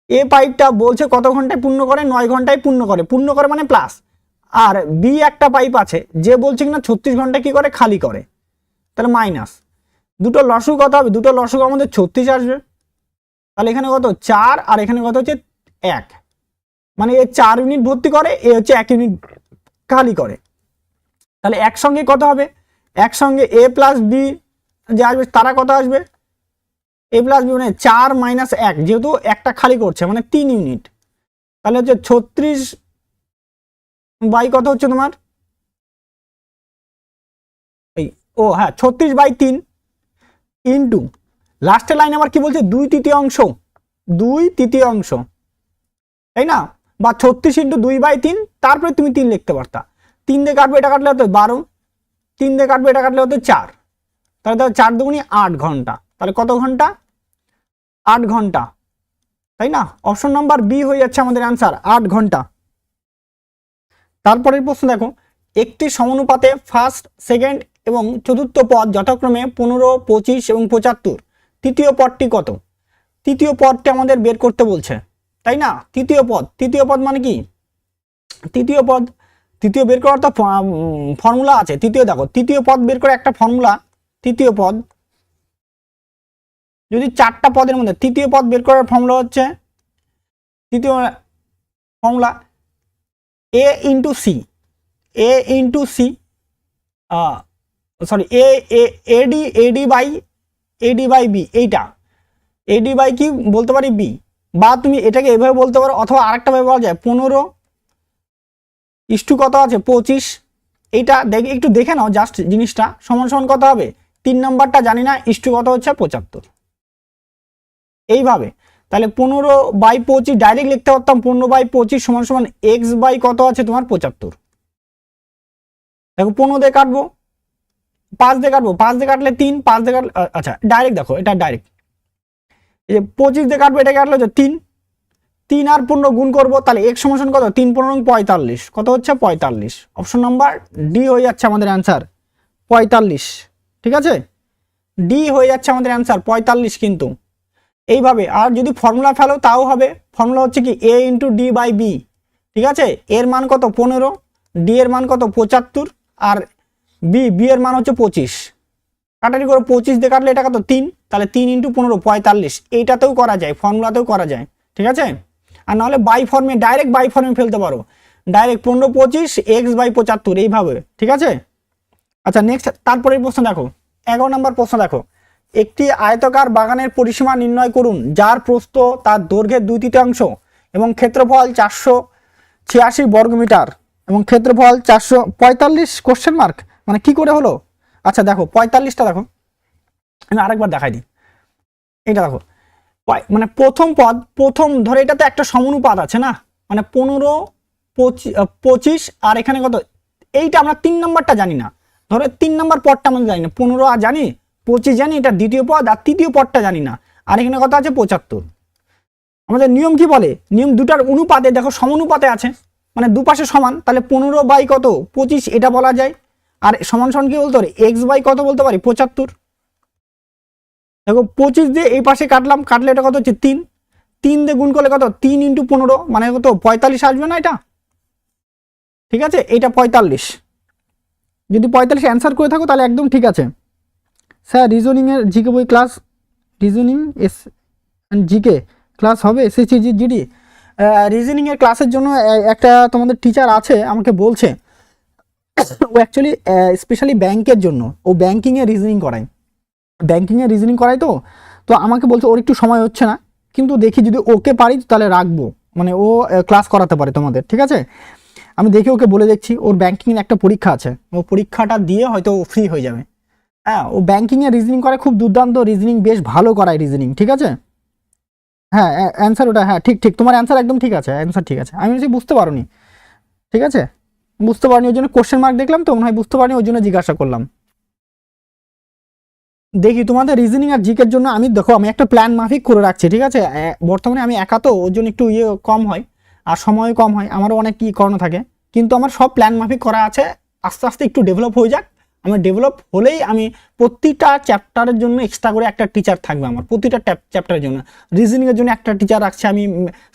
এ পাইপটা বলছে কত ঘন্টায় পূর্ণ করে 9 ঘন্টায় পূর্ণ করে মানে প্লাস। আর বি একটা পাইপ আছে যে বলছে কিনা 36 ঘন্টায় কি করে খালি করে, তাহলে মাইনাস। দুটো লসগু কত হবে, দুটো লসগু আমাদের 36 আসবে। তাহলে এখানে কত 4 আর এখানে কত হচ্ছে 1, মানে এ 4 ইউনিট ভর্তি করে, এ হচ্ছে 1 ইউনিট খালি করে। তাহলে একসঙ্গে কত হবে, একসঙ্গে এ প্লাস বি যে আসবে তারা কত আসবে, এ প্লাস বি মানে 4 - 1, যেহেতু একটা খালি করছে মানে 3 ইউনিট। তাহলে হচ্ছে 36 বাই কত হচ্ছে তোমার, এই ও হ্যাঁ 36/3 ইন্টু লাস্টের লাইন আবার কি বলছে 2/3, তাই না? বা 36 ইন্টু 2/3, তারপরে তুমি 3 লিখতে পারতা। 3 দিয়ে কাটবে, এটা কাটলে হতো 12, 3 দিয়ে কাটবে, এটা কাটলে হতো 4। তাহলে 4 দুগুণি 8 ঘন্টা। তাহলে কত ঘন্টা, 8 ঘন্টা, তাই না? অপশন নাম্বার বি হয়ে যাচ্ছে আমাদের অ্যান্সার, 8 ঘন্টা। তারপরের প্রশ্ন দেখো, একটি সমানুপাতে ফার্স্ট, সেকেন্ড এবং চতুর্থ পদ যথাক্রমে 15, 25 এবং 75, তৃতীয় পদটি কত? তৃতীয় পদটি আমাদের বের করতে বলছে, তাই না? তৃতীয় পদ মানে কি, তৃতীয় বের করার তো ফর্মুলা আছে। দেখো তৃতীয় পদ বের করে একটা ফর্মুলা, তৃতীয় পদ যদি 4টা পদের মধ্যে তৃতীয় পদ বের করার ফর্মুলা হচ্ছে, তৃতীয় formula a into c, a d by b. এইটা এডি বাই কি বলতে পারি বি, বা তুমি এটাকে এভাবে বলতে পারো, অথবা আরেকটা ভাবে বলা যায় 15 ইস্টু কত আছে 25। এইটা একটু দেখে নাও জাস্ট জিনিসটা, সমান সমান কত হবে 3 নাম্বারটা জানি না, ইস্টু কত হচ্ছে 75। এইভাবে তাহলে 15/25 ডাইরেক্ট লিখতে পারতাম, 15/25 সমান সমান এক্স বাই কত আছে তোমার 75। দেখো 15 দিয়ে কাটবো, 5 দিয়ে কাটবো, 5 দিয়ে কাটলে 3, 5 দিয়ে কাটলে আচ্ছা ডাইরেক্ট দেখো এটা ডাইরেক্ট, এই যে 25 দিয়ে কাটবো, এটা কাটলো যে 3, 3 আর 15 গুণ করবো, তাহলে x সমান কত 3 15 45, কত হচ্ছে 45। অপশন নাম্বার ডি হয়ে যাচ্ছে আমাদের অ্যান্সার 45। ঠিক আছে, ডি হয়ে যাচ্ছে আমাদের অ্যান্সার 45 কিন্তু। এইভাবে আর যদি ফর্মুলা ফেলো তাও হবে, ফর্মুলা হচ্ছে কি a into d by b. ঠিক আছে, এর মান কত 15, ডি এর মান কত 75, আর বি এর মান হচ্ছে 25। কাটারি করে 25 দিয়ে কাটলে এটা কত 3, তাহলে 3 ইন্টু 15 45। এইটাতেও করা যায়, ফর্মুলাতেও করা যায়। ঠিক আছে, আর নাহলে বাই ফর্মে, ডাইরেক্ট বাই ফর্মে ফেলতে পারো, ডাইরেক্ট 15 25 এক্স বাই 75 এইভাবে। ঠিক আছে, আচ্ছা নেক্সট তারপরের প্রশ্ন দেখো, 11 নম্বর প্রশ্ন দেখো, একটি আয়তাকার বাগানের পরিসীমা নির্ণয় করুন যার প্রস্থ তার দৈর্ঘ্যের 2/3 এবং ক্ষেত্রফল 486 বর্গমিটার এবং ক্ষেত্রফল 445 কোশ্চেন মার্ক, মানে কি করে হলো? আচ্ছা দেখো 45টা দেখো, আমি আরেকবার দেখাই দিই। এটা দেখো মানে প্রথম ধরে এটাতে একটা সমানুপাত আছে না, মানে 15 25 আর এখানে কত, এইটা আমরা 3 নাম্বারটা জানি না, ধরো 3 নাম্বার পদটা আমরা জানি না, 15 আর জানি 25 জানি, এটা দ্বিতীয় পদ, আর তৃতীয় পদটা জানি না। আর এখানে কত আছে 75। আমাদের নিয়ম কি বলে, নিয়ম দুটার অনুপাতে দেখো সমানুপাতে আছে, মানে দুপাশে সমান, তাহলে 15 বাই কত 25 এটা বলা যায়। আর সমান সমান কি বলতে পারি, এক্স বাই কত বলতে পারি 75। দেখো 25 দিয়ে এই পাশে কাটলাম, কাটলে এটা কত হচ্ছে 3, 3 দিয়ে গুণ করলে কত 3 × 15 মানে কত 45 আসবে না এটা, ঠিক আছে, এটা 45। যদি 45 অ্যান্সার করে থাকো তাহলে একদম ঠিক আছে। স্যার রিজনিংয়ের জিকে বই class, reasoning S GK class হবে এসএসসি জিডি? রিজনিংয়ের ক্লাসের জন্য একটা তোমাদের টিচার আছে, আমাকে বলছে ও অ্যাকচুয়ালি স্পেশালি ব্যাংকের জন্য, ও ব্যাংকিংয়ে রিজনিং করায়, ব্যাংকিংয়ে রিজনিং করায়। তো তো আমাকে বলছে ওর একটু সময় হচ্ছে না, কিন্তু দেখি যদি ওকে পারি তাহলে রাখবো, মানে ও ক্লাস করাতে পারে তোমাদের, ঠিক আছে। আমি দেখি ওকে বলে দেখছি, ওর ব্যাংকিংয়ের একটা পরীক্ষা আছে, ও পরীক্ষাটা দিয়ে হয়তো ও ফ্রি হয়ে যাবে। হ্যাঁ, ও ব্যাংকিংয়ে রিজনিং করে, খুব দুর্দান্ত রিজনিং, বেশ ভালো করায় রিজনিং, ঠিক আছে। হ্যাঁ অ্যান্সার ওটা, হ্যাঁ ঠিক ঠিক, তোমার অ্যান্সার একদম ঠিক আছে, অ্যান্সার ঠিক আছে। আমি বুঝতে পারোনি, ঠিক আছে, বুঝতে পারিনি, ওই জন্য কোশ্চেন মার্ক দেখলাম তো মনে হয় বুঝতে পারিনি, ওই জন্য জিজ্ঞাসা করলাম। দেখি তোমাদের রিজনিং আর জিকের জন্য আমি দেখো আমি একটা প্ল্যান মাফিক করে রাখছি, ঠিক আছে। বর্তমানে আমি একা তো, ওর জন্য একটু কম হয়, আর সময় কম হয়, আমারও অনেক কি করানো থাকে, কিন্তু আমার সব প্ল্যান মাফিক করা আছে। আস্তে আস্তে একটু ডেভেলপ হয়ে যাক, আমার ডেভেলপ হলেই আমি প্রতিটা চ্যাপ্টারের জন্য এক্সট্রা করে একটা টিচার থাকবে, আমার প্রতিটা চ্যাপ্টারের জন্য। রিজনিংয়ের জন্য একটা টিচার রাখছি আমি,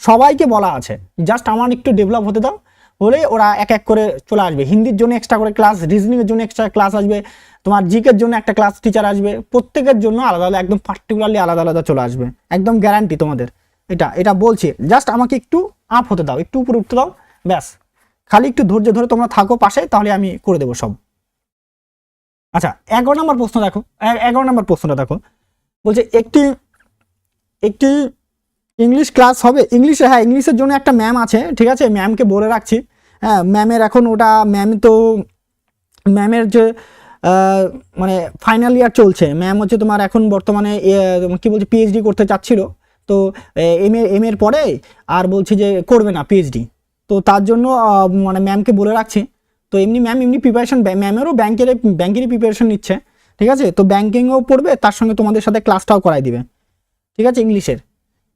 সবাইকে বলা আছে, জাস্ট আমার একটু ডেভেলপ হতে দাও, হলে ওরা এক এক করে চলে আসবে। হিন্দির জন্য এক্সট্রা করে ক্লাস, রিজনিংয়ের জন্য এক্সট্রা ক্লাস আসবে, তোমার জিকের জন্য একটা ক্লাস টিচার আসবে, প্রত্যেকের জন্য আলাদা আলাদা, একদম পার্টিকুলারলি আলাদা আলাদা চলে আসবে, একদম গ্যারান্টি তোমাদের। এটা এটা বলছি, জাস্ট আমাকে একটু আপ হতে দাও, একটু উপরে উঠতে দাও, ব্যাস, খালি একটু ধৈর্য ধরে তোমরা থাকো পাশে, তাহলে আমি করে দেবো সব। আচ্ছা 11 নম্বর প্রশ্ন দেখো, 11 নম্বর প্রশ্নটা দেখো, বলছে একটি একটি ইংলিশ ক্লাস হবে, ইংলিশে, হ্যাঁ ইংলিশের জন্য একটা ম্যাম আছে, ঠিক আছে, ম্যামকে বলে রাখছি। হ্যাঁ ম্যামের এখন ওটা, ম্যাম তো ম্যামের যে মানে ফাইনাল ইয়ার চলছে, ম্যাম হচ্ছে তোমার এখন বর্তমানে কি বলছে পিএইচডি করতে চাচ্ছিল, তো এম এর পরে আর বলছে যে করবে না পিএইচডি, তো তার জন্য মানে ম্যামকে বলে রাখছি। তো এমনি ম্যাম এমনি প্রিপারেশন, ম্যামেরও ব্যাংকেরই প্রিপারেশন নিচ্ছে, ঠিক আছে, তো ব্যাংকিংও পড়বে, তার সঙ্গে তোমাদের সাথে ক্লাসটাও করাই দিবে, ঠিক আছে।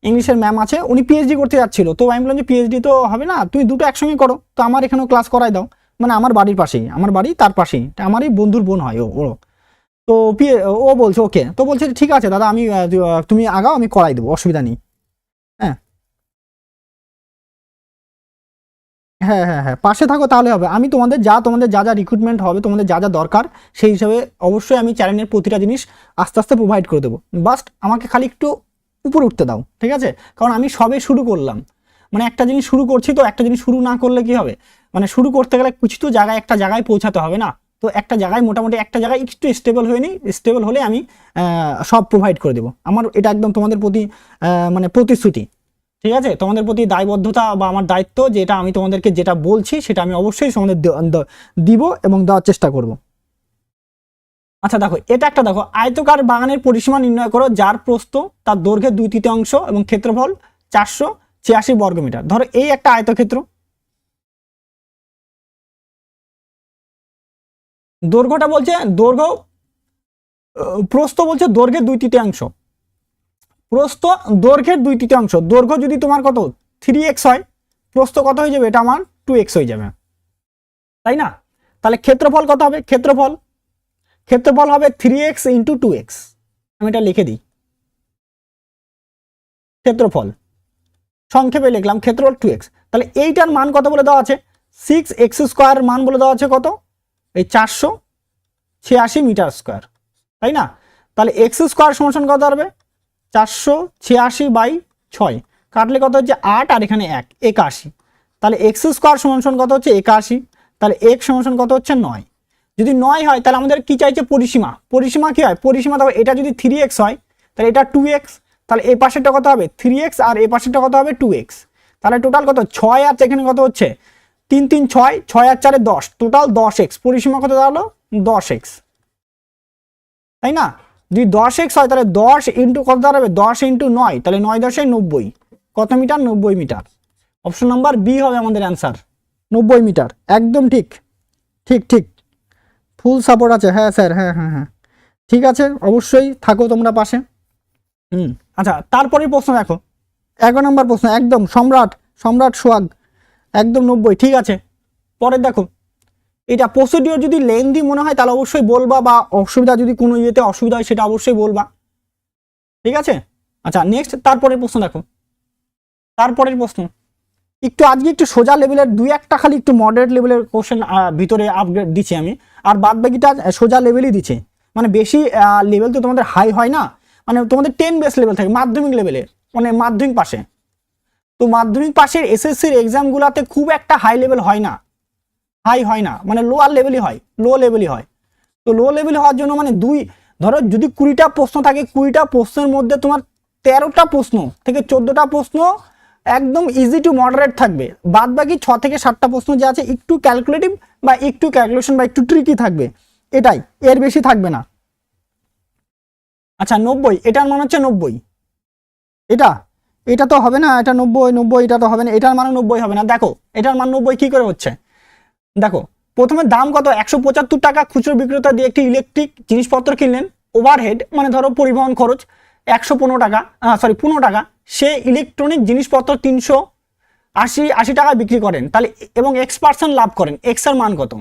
ইংলিশের ম্যাম আছে, উনি পিএইচডি করতে যাচ্ছিল, তো আমি বললাম যে পিএইচডি তো হবে না, তুমি দুটো একসঙ্গে করো, তো আমার এখানেও ক্লাস করাই দাও, মানে আমার বাড়ির পাশেই, আমার বাড়ি তার পাশেই, আমারই বন্ধুর বোন হয় ও। তো ও বলছে ওকে, তো বলছে ঠিক আছে দাদা, আমি তুমি আগাও, আমি করাই দেবো, অসুবিধা নেই। হ্যাঁ হ্যাঁ হ্যাঁ হ্যাঁ, পাশে থাকো তাহলে হবে। আমি তোমাদের যা যা রিক্রুটমেন্ট হবে, তোমাদের যা যা দরকার, সেই হিসাবে অবশ্যই আমি চ্যানেলের প্রতিটা জিনিস আস্তে আস্তে প্রোভাইড করে দেবো, বাস্ট আমাকে খালি একটু উপরে উঠতে দাও, ঠিক আছে। কারণ আমি সবে শুরু করলাম, মানে একটা জিনিস শুরু করছি, তো একটা জিনিস শুরু না করলে কি হবে, মানে শুরু করতে গেলে কিছু তো জায়গায়, একটা জায়গায় পৌঁছাতে হবে না, তো একটা জায়গায় মোটামুটি একটা জায়গায় একটু স্টেবল হয়ে নিই, স্টেবল হলে আমি সব প্রোভাইড করে দেবো। আমার এটা একদম তোমাদের প্রতি মানে প্রতিশ্রুতি, ঠিক আছে, তোমাদের প্রতি দায়বদ্ধতা বা আমার দায়িত্ব, যেটা আমি তোমাদেরকে যেটা বলছি সেটা আমি অবশ্যই তোমাদের দিব এবং দেওয়ার চেষ্টা করব। আচ্ছা দেখো, এটা একটা দেখো, আয়তকার বাগানের পরিসীমা নির্ণয় করো, যার প্রস্থ তার দৈর্ঘ্যের 2/3 এবং ক্ষেত্রফল 486 বর্গমিটার। ধরো এই একটা আয়তক্ষেত্র, দৈর্ঘ্যটা বলছে প্রস্থ বলছে দৈর্ঘ্যের 2/3, প্রস্থ দৈর্ঘ্যের 2/3, দৈর্ঘ্য যদি তোমার কত 3x হয়, প্রস্থ কত হয়ে যাবে, এটা আমার 2x হয়ে যাবে, তাই না। তাহলে ক্ষেত্রফল কত হবে, ক্ষেত্রফল হবে 3x × 2x, আমি এটা লিখে দিই, ক্ষেত্রফল সংক্ষেপে লিখলাম, ক্ষেত্রফল 2x। তাহলে এইটার মান কত বলে দেওয়া আছে, 6x² মান বলে দেওয়া আছে কত, এই 486 মিটার স্কোয়ার, তাই না। তাহলে x² সমান কত হবে, 486/6, কাটলে কত হচ্ছে 8, আর এখানে 1, 81। তাহলে x² সমান কত হচ্ছে 81, তাহলে x সমান কত হচ্ছে 9। যদি 9 হয় তাহলে আমাদের কি চাইছে, পরিসীমা কি হয়, পরিসীমা দেখো, এটা যদি 3x হয় তাহলে এটা 2x, তাহলে এই পাশেরটা কত হবে 3x, আর এই পাশেরটা কত হবে 2x, তাহলে টোটাল কত 6, আর এখানে কত হচ্ছে 3 3 6, 6 আর 4 10, টোটাল 10x, পরিসীমা কত দাঁড়ালো 10x, তাই না। যদি 10x হয় তাহলে 10 ইন্টু কত দাঁড়াবে, 10 × 9, তাহলে 9 10 90, কত metre, 90 metre. Option number B হবে আমাদের অ্যান্সার, 90 মিটার, একদম ঠিক ঠিক ঠিক, ফুল সাপোর্ট আছে, হ্যাঁ স্যার, হ্যাঁ হ্যাঁ হ্যাঁ, ঠিক আছে, অবশ্যই থাকো তোমরা পাশে। আচ্ছা, তারপরের প্রশ্ন দেখো, 11 নম্বর প্রশ্ন, একদম সম্রাট সোহাগ, একদম 90। ঠিক আছে, পরের দেখো, এটা প্রসিডিওর যদি লেন্দি মনে হয় তাহলে অবশ্যই বলবা, বা অসুবিধা যদি কোনো ইয়েতে অসুবিধা হয় সেটা অবশ্যই বলবা। ঠিক আছে, আচ্ছা নেক্সট তারপরের প্রশ্ন দেখো, তারপরের প্রশ্ন একটু আজকে একটু সোজা লেভেলের 2-1টা খালি একটু মডারেট লেভেলের কোশ্চেন ভিতরে আপগ্রেড দিচ্ছি আমি, আর বাদ বাকিটা সোজা লেভেলই দিচ্ছে। মানে বেশি লেভেল তো তোমাদের হাই হয় না, মানে তোমাদের 10 বেস লেভেল থাকে মাধ্যমিক লেভেলে, মানে মাধ্যমিক পাশে। তো মাধ্যমিক পাশের এসএসসির এক্সামগুলোতে খুব একটা হাই লেভেল হয় না, হাই হয় না, মানে লোয়ার লেভেলই হয়, লো লেভেলই হয়। তো লো লেভেল হওয়ার জন্য মানে ধরো যদি 20টা প্রশ্ন থাকে, 20টা প্রশ্নের মধ্যে তোমার 13টা প্রশ্ন থেকে 14টা প্রশ্ন একদম ইজি টু মডারেট থাকবে, বাদ বাকি 6 থেকে 7টা প্রশ্ন যে আছে একটু ক্যালকুলেটিভ বা একটু ক্যালকুলেশন বা একটু ট্রিকি থাকবে, এটাই, এর বেশি থাকবে না। আচ্ছা 90, এটার মান হচ্ছে 90, এটা তো হবে না, এটা 90 এটা তো হবে না, এটার মান 90 হবে না। দেখো এটার মান 90 কি করে হচ্ছে, দেখো প্রথমে দাম কত, 175 টাকা খুচরো বিক্রেতা দিয়ে একটি ইলেকট্রিক জিনিসপত্র কিনলেন, ওভারহেড মানে ধরো পরিবহন খরচ 115 টাকা, 15 টাকা, সে ইলেকট্রনিক জিনিসপত্র 380 টাকা বিক্রি করেন, তাহলে এবং X% লাভ করেন, এক্স এর মান কত,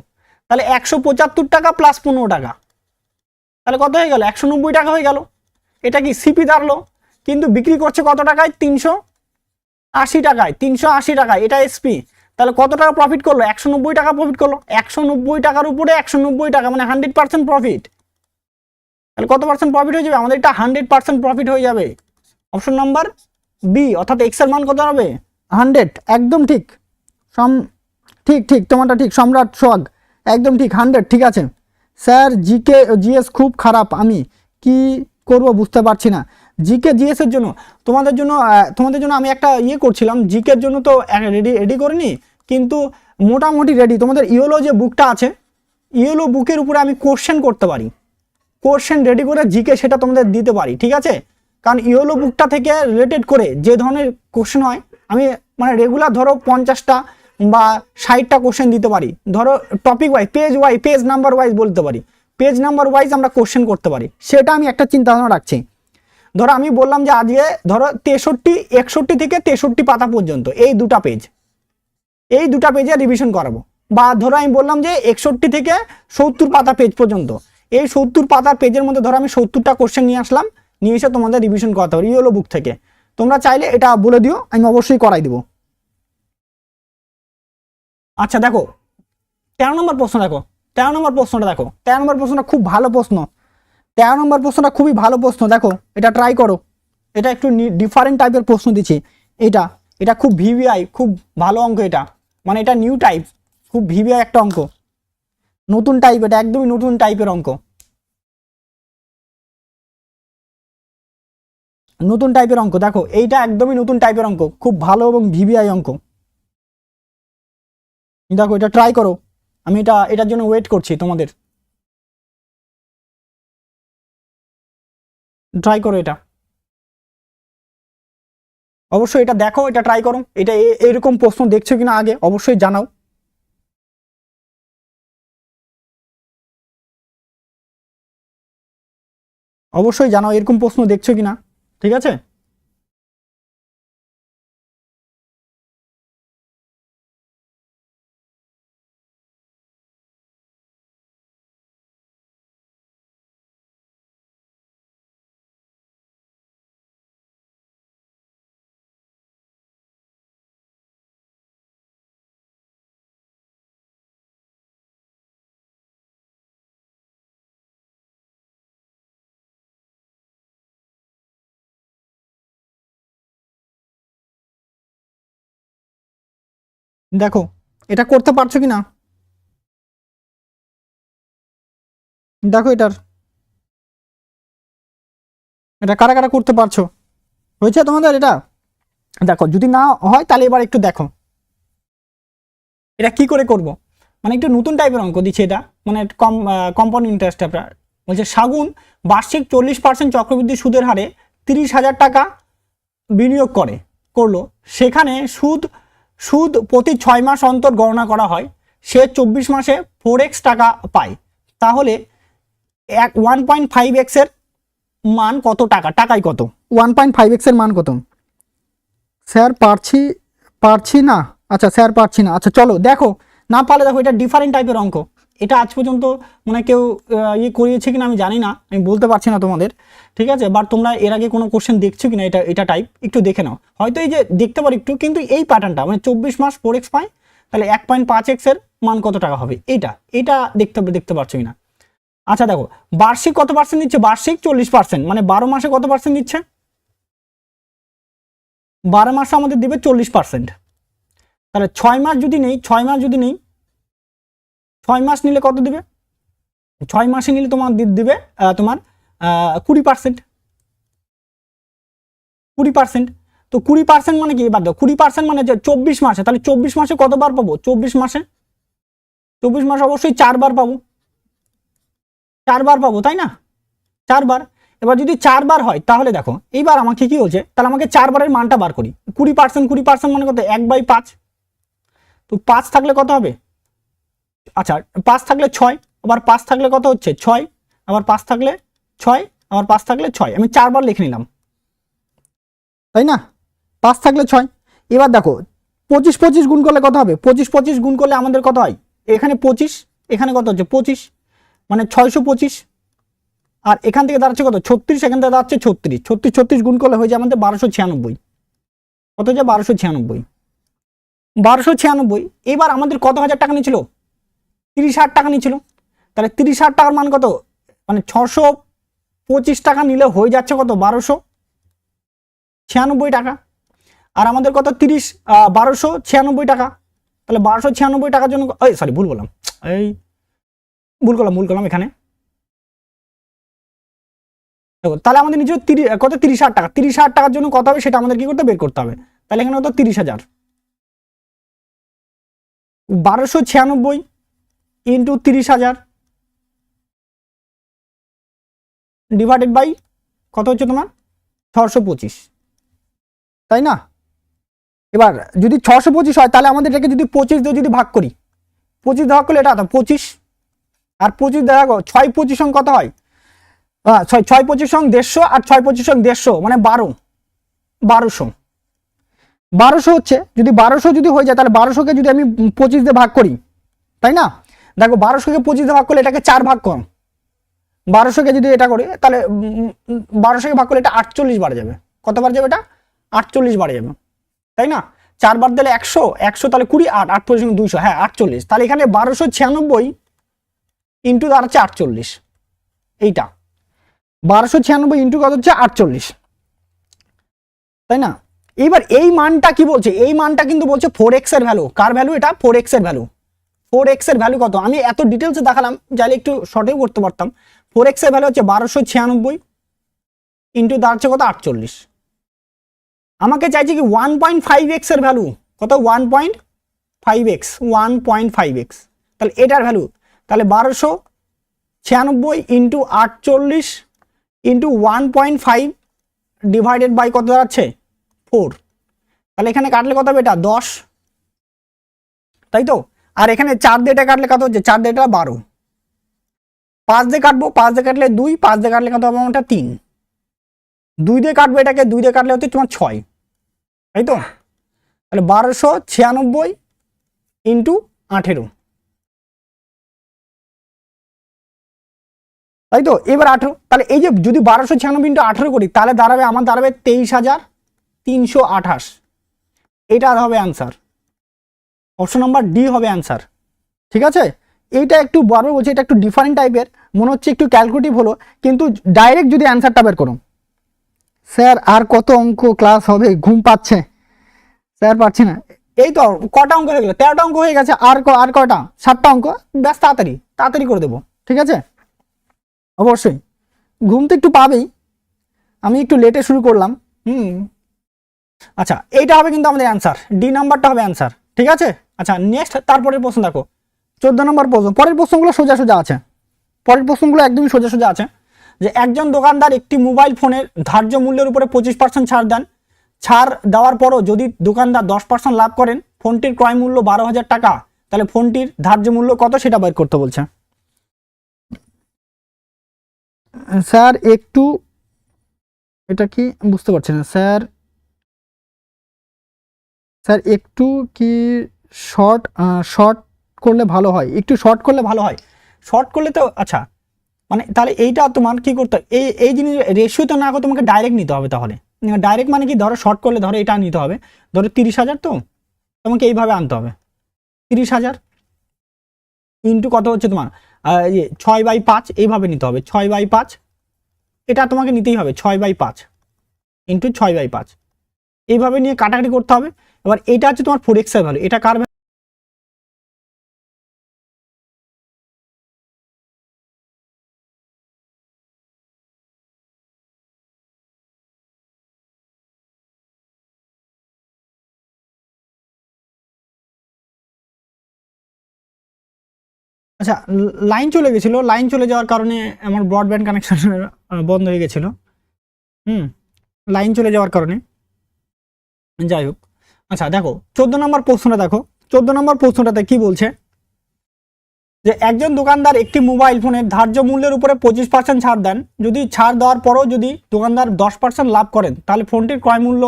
তাহলে 175 টাকা প্লাস 15 টাকা, তাহলে কত হয়ে গেল, 190 টাকা হয়ে গেল। এটা কি সিপি দাঁড়ালো, কিন্তু বিক্রি করছে কত টাকায়, 380 টাকায়, 380 টাকায়, এটা এসপি, তাহলে কত টাকা প্রফিট করলো, 190 টাকা প্রফিট করলো, 190 টাকার উপরে 190 টাকা মানে 100% প্রফিট। তাহলে কত পার্সেন্ট প্রফিট হয়ে যাবে আমাদের, এটা 100% প্রফিট হয়ে যাবে। অপশন নাম্বার বি, অর্থাৎ এক্স এর মান কত হবে, 100, একদম ঠিক। ঠিক তোমারটা ঠিক, সম্রাট সোহাগ একদম ঠিক, 100। ঠিক আছে স্যার, জিকে জিএস খুব খারাপ, আমি কি করব বুঝতে পারছি না। জিকে জিএস এর জন্য তোমাদের জন্য আমি একটা ইয়ে করছিলাম, জিকের জন্য তো রেডি করিনি, কিন্তু মোটামুটি রেডি। তোমাদের ইয়েলো যে বুকটা আছে, ইয়েলো বুকের উপরে আমি কোশ্চেন করতে পারি, কোশ্চেন রেডি করে জিকে সেটা তোমাদের দিতে পারি। ঠিক আছে, কারণ ইয়েলো বুকটা থেকে রিলেটেড করে যে ধরনের কোশ্চেন হয়, আমি মানে রেগুলার ধরো 50টা বা 60টা কোশ্চেন দিতে পারি, ধরো topic wise, page number wise বলতে পারি, পেজ নাম্বার ওয়াইজ আমরা কোশ্চেন করতে পারি, সেটা আমি একটা চিন্তা ভাবনা রাখছি। ধরো আমি বললাম যে আজকে ধরো 61 থেকে 63 পাতা পর্যন্ত এই দুটা পেজে রিভিশন করাবো, বা ধরো আমি বললাম যে 61 থেকে 70 পাতা পেজ পর্যন্ত, এই 70 পাতার পেজের মধ্যে ধরো আমি 70টা কোশ্চেন নিয়ে আসলাম, নিয়ে এসে তোমাদের রিভিশন করাতে পারি ইয়েলো বুক থেকে। তোমরা চাইলে এটা বলে দিও, আমি অবশ্যই করাই দিব। আচ্ছা দেখো 13 নম্বর প্রশ্ন দেখো, 13 নম্বর প্রশ্নটা দেখো, 13 নম্বর প্রশ্নটা খুব ভালো প্রশ্ন, 13 নম্বর প্রশ্নটা খুবই ভালো প্রশ্ন। দেখো এটা ট্রাই করো, এটা একটু ডিফারেন্ট টাইপের প্রশ্ন দিচ্ছি, এটা খুব ভিভিআই, খুব ভালো অঙ্ক, এটা মানে এটা নিউ টাইপ, খুব ভিভিআই একটা অঙ্ক, নতুন টাইপ, এটা একদমই নতুন টাইপের অঙ্ক, নতুন টাইপের অঙ্ক। দেখো এইটা একদমই নতুন টাইপের অঙ্ক, খুব ভালো এবং ভিভিআই অঙ্ক। দেখো এটা ট্রাই করো, আমি এটার জন্য ওয়েট করছি, তোমাদের ট্রাই করো এটা, অবশ্যই এটা দেখো, এটা ট্রাই করো, এটা এরকম প্রশ্ন দেখছো কিনা আগে অবশ্যই জানাও। অবশ্যই জানাও এরকম প্রশ্ন দেখছো কিনা, ঠিক আছে। দেখো এটা করতে পারছো কিনা, দেখো এটা কারা কারা করতে পারছো, হয়েছে তোমাদের এটা। দেখো যদি না হয় তাহলে এবার একটু দেখো এটা কি করে করব, মানে একটু নতুন টাইপের অঙ্ক দিচ্ছে এটা, মানে কম্পাউন্ড ইন্টারেস্ট আপনার বলছে শাগুন বার্ষিক 40% চক্রবৃদ্ধি সুদের হারে 30,000 টাকা বিনিয়োগ করলো, সেখানে সুদ প্রতি 6 মাস অন্তর গণনা করা হয়, সে 24 মাসে 4x টাকা পায়, তাহলে 1.5x এর মান কত টাকা, টাকায় কত? 1.5x এর মান কত? স্যার পারছি না। আচ্ছা স্যার পারছি না। আচ্ছা চলো দেখো, না পারলে দেখো এটা ডিফারেন্ট টাইপের অঙ্ক। এটা আজ পর্যন্ত মানে কেউ করিয়েছে কিনা আমি জানি না, আমি বলতে পারছি না তোমাদের, ঠিক আছে? বাট তোমরা এর আগে কোনো কোশ্চেন দেখছো কিনা এটা টাইপ একটু দেখে নাও, হয়তো এই যে দেখতে পারো একটু, কিন্তু এই প্যাটার্নটা মানে 24 মাস 4x পাই, তাহলে 1.5x এর মান কত টাকা হবে, এটা দেখতে পারছো কিনা। আচ্ছা দেখো বার্ষিক কত পার্সেন্ট দিচ্ছে, বার্ষিক 40%, মানে 12 মাসে কত পার্সেন্ট দিচ্ছে? 12 মাসে আমাদের দিবে 40%। তাহলে 6 মাস যদি নেই, 6 মাস নিলে কত দিবে? 6 মাসে নিলে তোমার দিবে তোমার 20%। তো 20% মানে কি? এবার দেখো 20% মানে যে 24 মাসে, তাহলে 24 মাসে কতবার পাবো? 24 মাসে অবশ্যই 4 বার পাবো, 4 বার পাবো, তাই না? 4 বার। এবার যদি 4 বার হয় তাহলে দেখো এইবার আমাকে কি বলছে, তাহলে আমাকে 4 বারের মানটা বার করি। 20% মানে কত? 1/5। তো 5 থাকলে কত হবে? আচ্ছা 5 থাকলে 6, আবার 5 থাকলে কত হচ্ছে? 6, আবার 5 থাকলে 6, আবার 5 থাকলে 6, আমি 4 বার লিখে নিলাম, তাই না? 5 থাকলে 6। এবার দেখো 25 গুণ করলে কত হবে? 25 গুণ করলে আমাদের কত হয়? এখানে 25, এখানে কত হচ্ছে? 25, মানে 625। আর এখান থেকে দাঁড়াচ্ছে কত? 36, এখান থেকে দাঁড়াচ্ছে 36। 36 গুণ করলে হয়ে যায় আমাদের 1296। কত হচ্ছে? 1296। এবার আমাদের কত হাজার টাকা নিয়েছিল? 30,000 টাকা নিয়েছিল। তাহলে 30,000 টাকার মান কত? মানে 625 টাকা নিলে হয়ে যাচ্ছে কত? 1296 টাকা। আর আমাদের কত? 1296 টাকা। তাহলে 1296 টাকার জন্য সরি ভুল করলাম এখানে। তাহলে আমাদের নিজের কত? 30,000 টাকা। 30,000 টাকার জন্য কত হবে সেটা আমাদের কি করতে বের করতে হবে। তাহলে এখানে কত? 30,000। 1296 ইন্টু 30,000 ডিভাইডেড বাই কত হচ্ছে তোমার? 625, তাই না? এবার যদি 625 হয় তাহলে আমাদের এটাকে যদি 25 দিয়ে যদি ভাগ করি, 25 ভাগ করলে এটা 25, আর 25 দেখো 6 25 সঙ্গে কত হয়? 6 25 সঙ্গে 150, আর 6 25 সঙ্গে 150 মানে 1200 হচ্ছে। যদি 1200 যদি হয়ে যায় তাহলে 1200কে যদি আমি 25 দিয়ে ভাগ করি, তাই না? দেখো 1200কে 25 দিয়ে ভাগ করলে এটাকে 4 ভাগ করো। 1200কে যদি এটা করি তাহলে 1200কে ভাগ করলে এটা 48 বার যাবে। কতবার যাবে এটা? 48 বার যাবে, তাই না? 4 বার দিলে 100 তাহলে 20, 8 পর্যন্ত 200, হ্যাঁ 48। তাহলে এখানে 1296 ইন্টু দাঁড়াচ্ছে 48, এইটা 1296 ইন্টু কত হচ্ছে? 48, তাই না? এইবার এই মানটা কি বলছে? এই মানটা কিন্তু বলছে 4x এর ভ্যালু। কার ভ্যালু এটা? 4x এর ভ্যালু। 4x এর ভ্যালু কত? আমি এত ডিটেলসে দেখালাম, চাইলে একটু শর্টেও করতে পারতাম। 4x এর ভ্যালু হচ্ছে 1296 ইন্টু দাঁড়াচ্ছে কত? 48। আমাকে চাইছে কি 1.5x এর ভ্যালু কত? 1.5x। তাহলে এটার ভ্যালু, তাহলে 1296 ইন্টু 48 ইন্টু 1.5 ডিভাইডেড বাই কত দাঁড়াচ্ছে? 4। তাহলে এখানে কাটলে কত হবে? এটা 10, তাই তো? আর এখানে 4 দিয়ে এটা কাটলে কত হচ্ছে? 4 দিয়ে এটা 12। 5 দিয়ে কাটবো, 5 দিয়ে কাটলে 2, 5 দিয়ে কাটলে কত হবে? এটা 3। 2 দিয়ে কাটবো এটাকে, 2 দিয়ে কাটলে হচ্ছে তোমার 6, তাই তো? তাহলে 1296 ইন্টু 18, তাই তো? এবার 18, তাহলে এই যে যদি 1296 ইন্টু 18 করি তাহলে দাঁড়াবে আমার 23,328। এটা হবে অ্যান্সার। অপশন নাম্বার ডি হবে অ্যান্সার, ঠিক আছে? এইটা একটু বারবার বলছে, এটা একটু ডিফারেন্ট টাইপের মনে হচ্ছে, একটু ক্যালকুলেটিভ হলো, কিন্তু ডাইরেক্ট যদি অ্যান্সারটা বের করো। স্যার আর কত অঙ্ক ক্লাস হবে? ঘুম পাচ্ছে স্যার, পাচ্ছি না। এই তো কটা অঙ্ক হয়ে গেল? 13টা অঙ্ক হয়ে গেছে। আর কয়টা? 7টা অঙ্ক, ব্যাস তাড়াতাড়ি করে দেবো, ঠিক আছে? অবশ্যই ঘুম তো একটু পাবেই, আমি একটু লেটে শুরু করলাম। আচ্ছা এইটা হবে কিন্তু আমাদের অ্যান্সার, ডি নাম্বারটা হবে অ্যান্সার, ঠিক আছে? আচ্ছা নেক্সট, তারপরের প্রশ্ন দেখো 14 নম্বর প্রশ্ন। পরের প্রশ্নগুলো সোজা আছে, পরের প্রশ্নগুলো একদমই সোজা আছে। যে একজন দোকানদার একটি মোবাইল ফোনের ধার্য মূল্যের উপরে 25% ছাড় দেন। ছাড় দেওয়ার পরও যদি দোকানদার 10% লাভ করেন, ফোনটির ক্রয় মূল্য 12,000 টাকা, তাহলে ফোনটির ধার্য মূল্য কত সেটা বের করতে বলছে। স্যার একটু, এটা কি বুঝতে পারছি না স্যার। স্যার একটু কি শর্ট শর্ট করলে ভালো হয়? একটু শর্ট করলে ভালো হয়? শর্ট করলে তো আচ্ছা, মানে তাহলে এইটা তোমার কি করতে হবে, এই জিনিস রেশিও তো না করে তোমাকে ডাইরেক্ট নিতে হবে। তাহলে ডাইরেক্ট মানে কি, ধরো শর্ট করলে ধরো এটা নিতে হবে, ধরো 30,000, তো তোমাকে এইভাবে আনতে হবে 30,000 ইন্টু কত হচ্ছে তোমার 6/5, এইভাবে নিতে হবে 6/5, এটা তোমাকে নিতেই হবে 6/5 ইন্টু 6/5, এইভাবে নিয়ে কাটাকাটি করতে হবে। এবার এটা হচ্ছে তোমার 4x এর ভ্যালু, এটা কার value? আচ্ছা, লাইন চলে গেছিল, লাইন চলে যাওয়ার কারণে আমার ব্রডব্যান্ড কানেকশন বন্ধ হয়ে গেছিল। লাইন চলে যাওয়ার কারণে, যাই হোক। আচ্ছা দেখো 14 নম্বর প্রশ্নটা দেখো, 14 নম্বর প্রশ্নটাতে কি বলছে যে একজন দোকানদার একটি মোবাইল ফোনের ধার্য মূল্যের উপরে 25% ছাড় দেন। যদি ছাড় দেওয়ার পরও যদি দোকানদার 10% লাভ করেন, তাহলে ফোনটির ক্রয় মূল্য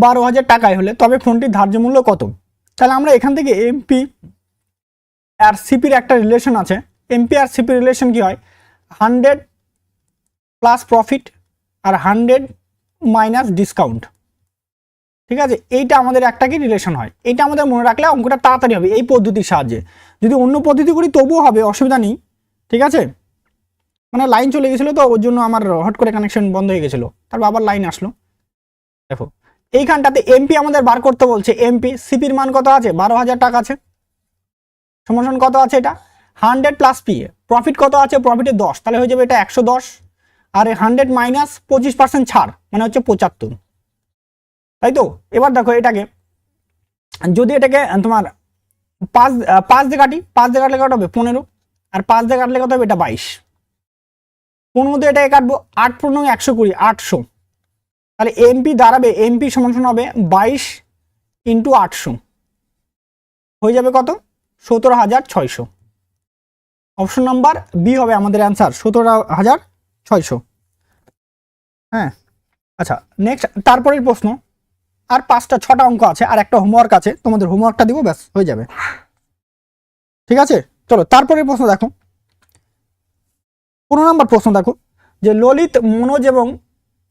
12,000 টাকায় হলে তবে ফোনটির ধার্য মূল্য কত? তাহলে আমরা এখান থেকে এমপি আর সিপির একটা রিলেশন আছে। এমপি আর সিপির রিলেশন কি হয়? 100 প্লাস প্রফিট আর 100 মাইনাস ডিসকাউন্ট। ঠিক আছে, এইটা আমাদের একটা কি রিলেশন হয়, এইটা আমাদের মনে রাখলে অঙ্কটা তাড়াতাড়ি হবে এই পদ্ধতির সাহায্যে। যদি অন্য পদ্ধতি করি তবুও হবে, অসুবিধা নেই। ঠিক আছে, মানে লাইন চলে গেছিলো তো ওর জন্য আমার হট করে কানেকশন বন্ধ হয়ে গেছিলো, তারপর আবার লাইন আসলো। দেখো এইখানটাতে এমপি আমাদের বার করতে বলছে, এমপি সিপির মান কত আছে? 12,000 টাকা আছে, সমান কত আছে? এটা 100 প্লাস পি। প্রফিট কত আছে? প্রফিটে 10, তাহলে হয়ে যাবে এটা 110, আর 100 মাইনাস 25% ছাড় মানে হচ্ছে 75, তাই তো? এবার দেখো এটাকে যদি এটাকে তোমার 5 দিয়ে কাটি, 5 দিয়ে কাটলে কত হবে? 15, আর 5 দিয়ে কাটলে কত হবে? এটা 22। 15 দিয়ে এটাকে কাটবো, 8 15 120, 800। তাহলে এমপি দাঁড়াবে, এমপি সমান হবে 22 ইন্টু 800, হয়ে যাবে কত? 17,600। অপশন নাম্বার বি হবে আমাদের অ্যান্সার, 17,600। হ্যাঁ, আচ্ছা নেক্সট তারপরের প্রশ্ন। আর 5টা 6টা অঙ্ক আছে, আর একটা হোমওয়ার্ক আছে, তোমাদের হোমওয়ার্কটা দিব, ব্যাস হয়ে যাবে। ঠিক আছে, চলো তারপরের প্রশ্ন দেখো। 15 নম্বর প্রশ্ন দেখো যে ললিত, মনোজ এবং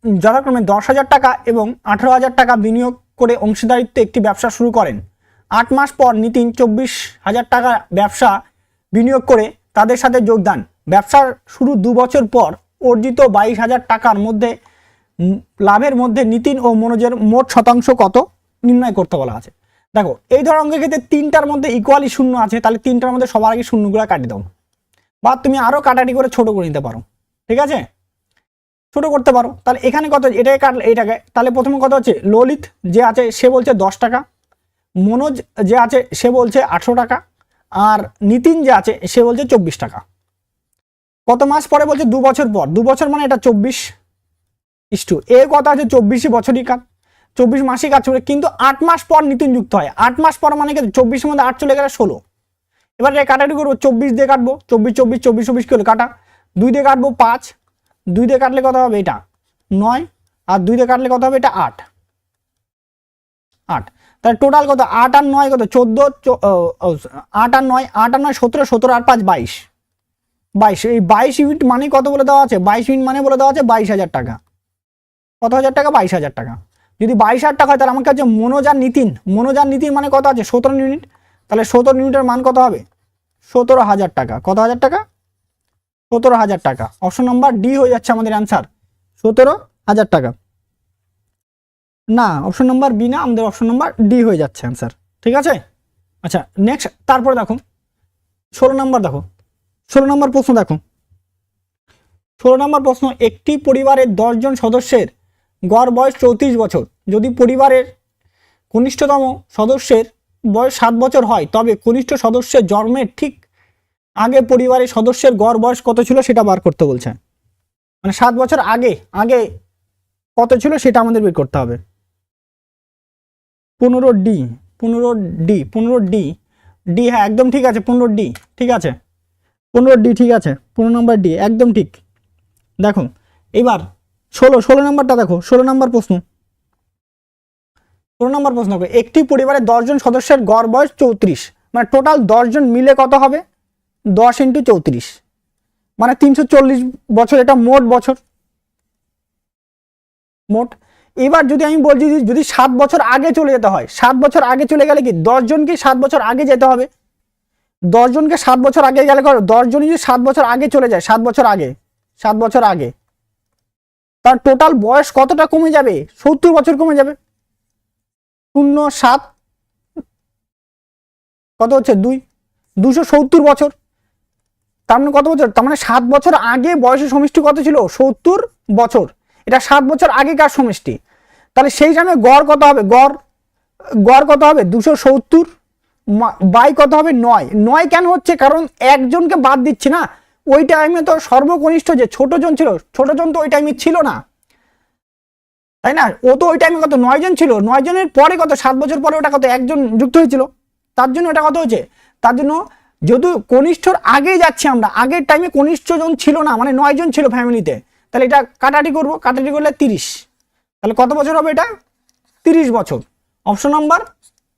যথাক্রমে 10,000 টাকা এবং 18,000 টাকা বিনিয়োগ করে অংশীদারিত্বে একটি ব্যবসা শুরু করেন। 8 মাস পর নিতিন 24,000 টাকা ব্যবসা বিনিয়োগ করে তাদের সাথে যোগদান। ব্যবসার শুরু 2 বছর পর অর্জিত 22,000 টাকার মধ্যে লাভের মধ্যে নিতিন ও মনোজের মোট শতাংশ কত নির্ণয় করতে বলা আছে। দেখো এই ধরনের অঙ্কের ক্ষেত্রে 3টার মধ্যে ইকুয়ালি শূন্য আছে, তাহলে 3টার মধ্যে সবার আগে শূন্যগুলো কাটি দাও, বা তুমি আরো কাটাটি করে ছোট করে নিতে পারো। ঠিক আছে, ছোট করতে পারো। তাহলে এখানে কত? এটাকে কাটলে এটাকে, তাহলে প্রথমে কত হচ্ছে? ললিত যে আছে সে বলছে 10 টাকা, মনোজ যে আছে সে বলছে 800 টাকা, আর নিতিন যে আছে সে বলছে 24 টাকা। কত মাস পরে বলছে? 2 বছর পর। 2 বছর মানে এটা 24 ইস্টু এ কত আছে? 24 বছরই কাজ, 24 মাসই কাজ করে, কিন্তু 8 মাস পর নিতিন যুক্ত হয়। 8 মাস পর মানে কি? 24 মধ্যে 8 চলে গেলে 16। এবার এটা কাটাটি করবো, 24 দিয়ে কাটবো, 24 24 24 24 করে কাটা, 2 দিয়ে কাটবো 5, 2 দিয়ে কাটলে কত হবে? এটা 9, আর 2 দিয়ে কাটলে কত হবে? এটা 8। তাহলে টোটাল কত? 8 আর 9 কত? 14, 8 আর 9, 8 আর 9 17, 17 আর 5 22, 22। এই 22 ইউনিট মানে কত বলে দেওয়া আছে? 22 ইউনিট মানে বলে দেওয়া আছে 22,000 টাকা। কত হাজার টাকা? 22,000 টাকা। যদি 22,000 টাকা হয় তাহলে আমার কাছে মনোজ আর নিতিন, মনোজ আর নিতিন মানে কত আছে? 17 ইউনিট, তাহলে 17 ইউনিটের মান কত হবে? 17,000 টাকা। কত হাজার টাকা? 17,000 টাকা। অপশন নাম্বার ডি হয়ে যাচ্ছে আমাদের অ্যান্সার, 17,000 টাকা। না, অপশন নাম্বার বি না, আমাদের অপশন নাম্বার ডি হয়ে যাচ্ছে অ্যান্সার। ঠিক আছে, আচ্ছা নেক্সট তারপরে দেখো 16 নম্বর দেখো, 16 নম্বর প্রশ্ন দেখো। 16 নম্বর প্রশ্ন, একটি পরিবারের 10 জন সদস্যের গড় বয়স 34 বছর। যদি পরিবারের কনিষ্ঠতম সদস্যের বয়স 7 বছর হয়, তবে কনিষ্ঠ সদস্যের জন্মের ঠিক আগে পরিবারের সদস্যের গড় বয়স কত ছিল সেটা বার করতে বলছে। মানে 7 বছর আগে আগে কত ছিল সেটা আমাদের বের করতে হবে। 15D, 15D, 15D, ডি, হ্যাঁ একদম ঠিক আছে, 15D ঠিক আছে। 15 ডি ঠিক আছে, 15 নম্বর ডি একদম ঠিক। দেখো এবার 16 নম্বরটা দেখো, 16 নম্বর প্রশ্ন। 16 নম্বর প্রশ্ন দেখো, একটি পরিবারে 10 জন সদস্যের গড় বয়স 34, মানে টোটাল 10 জন মিলে কত হবে? 10 × 34 মানে 340 বছর, এটা মোট বছর, মোট। এবার যদি আমি বলছি যদি 7 বছর আগে চলে যেতে হয়, 7 বছর আগে চলে গেলে কি 10 জনকে 7 বছর আগে যেতে হবে। 10 জনকে 7 বছর আগে গেলে 10 জনই যদি 7 বছর আগে চলে যায়, 7 বছর আগে, 7 বছর আগে, তার টোটাল বয়স কতটা কমে যাবে? 70 বছর কমে যাবে। 0 7 কত হচ্ছে 270 বছর। তার মানে কত বছর? তার মানে 7 বছর আগে বয়সের সমষ্টি কত ছিল? 70 বছর। এটা 7 বছর আগেকার সমষ্টি। তাহলে সেই টাইমে গড় কত হবে? গড় কত হবে? 270 বাই কত হবে? 9 কেন হচ্ছে? কারণ একজনকে বাদ দিচ্ছি না। ওই টাইমে তো সর্বকনিষ্ঠ যে ছোটজন ছিল, ছোটজন তো ওই টাইমে ছিল না, তাই না? ও তো ওই টাইমে কত 9 জন ছিল, 9 জনের পরে কত 7 বছর পরে ওটা কত একজন যুক্ত হয়েছিল, তার জন্য এটা কত হয়েছে। তার জন্য যদি কনিষ্ঠর আগেই যাচ্ছি আমরা, আগের টাইমে কনিষ্ঠ জন ছিল না, মানে 9 জন ছিল ফ্যামিলিতে, তাহলে এটা কাটাটি করবো, কাটাটি করলে 30, তাহলে কত বছর হবে? এটা 30 বছর। অপশন নাম্বার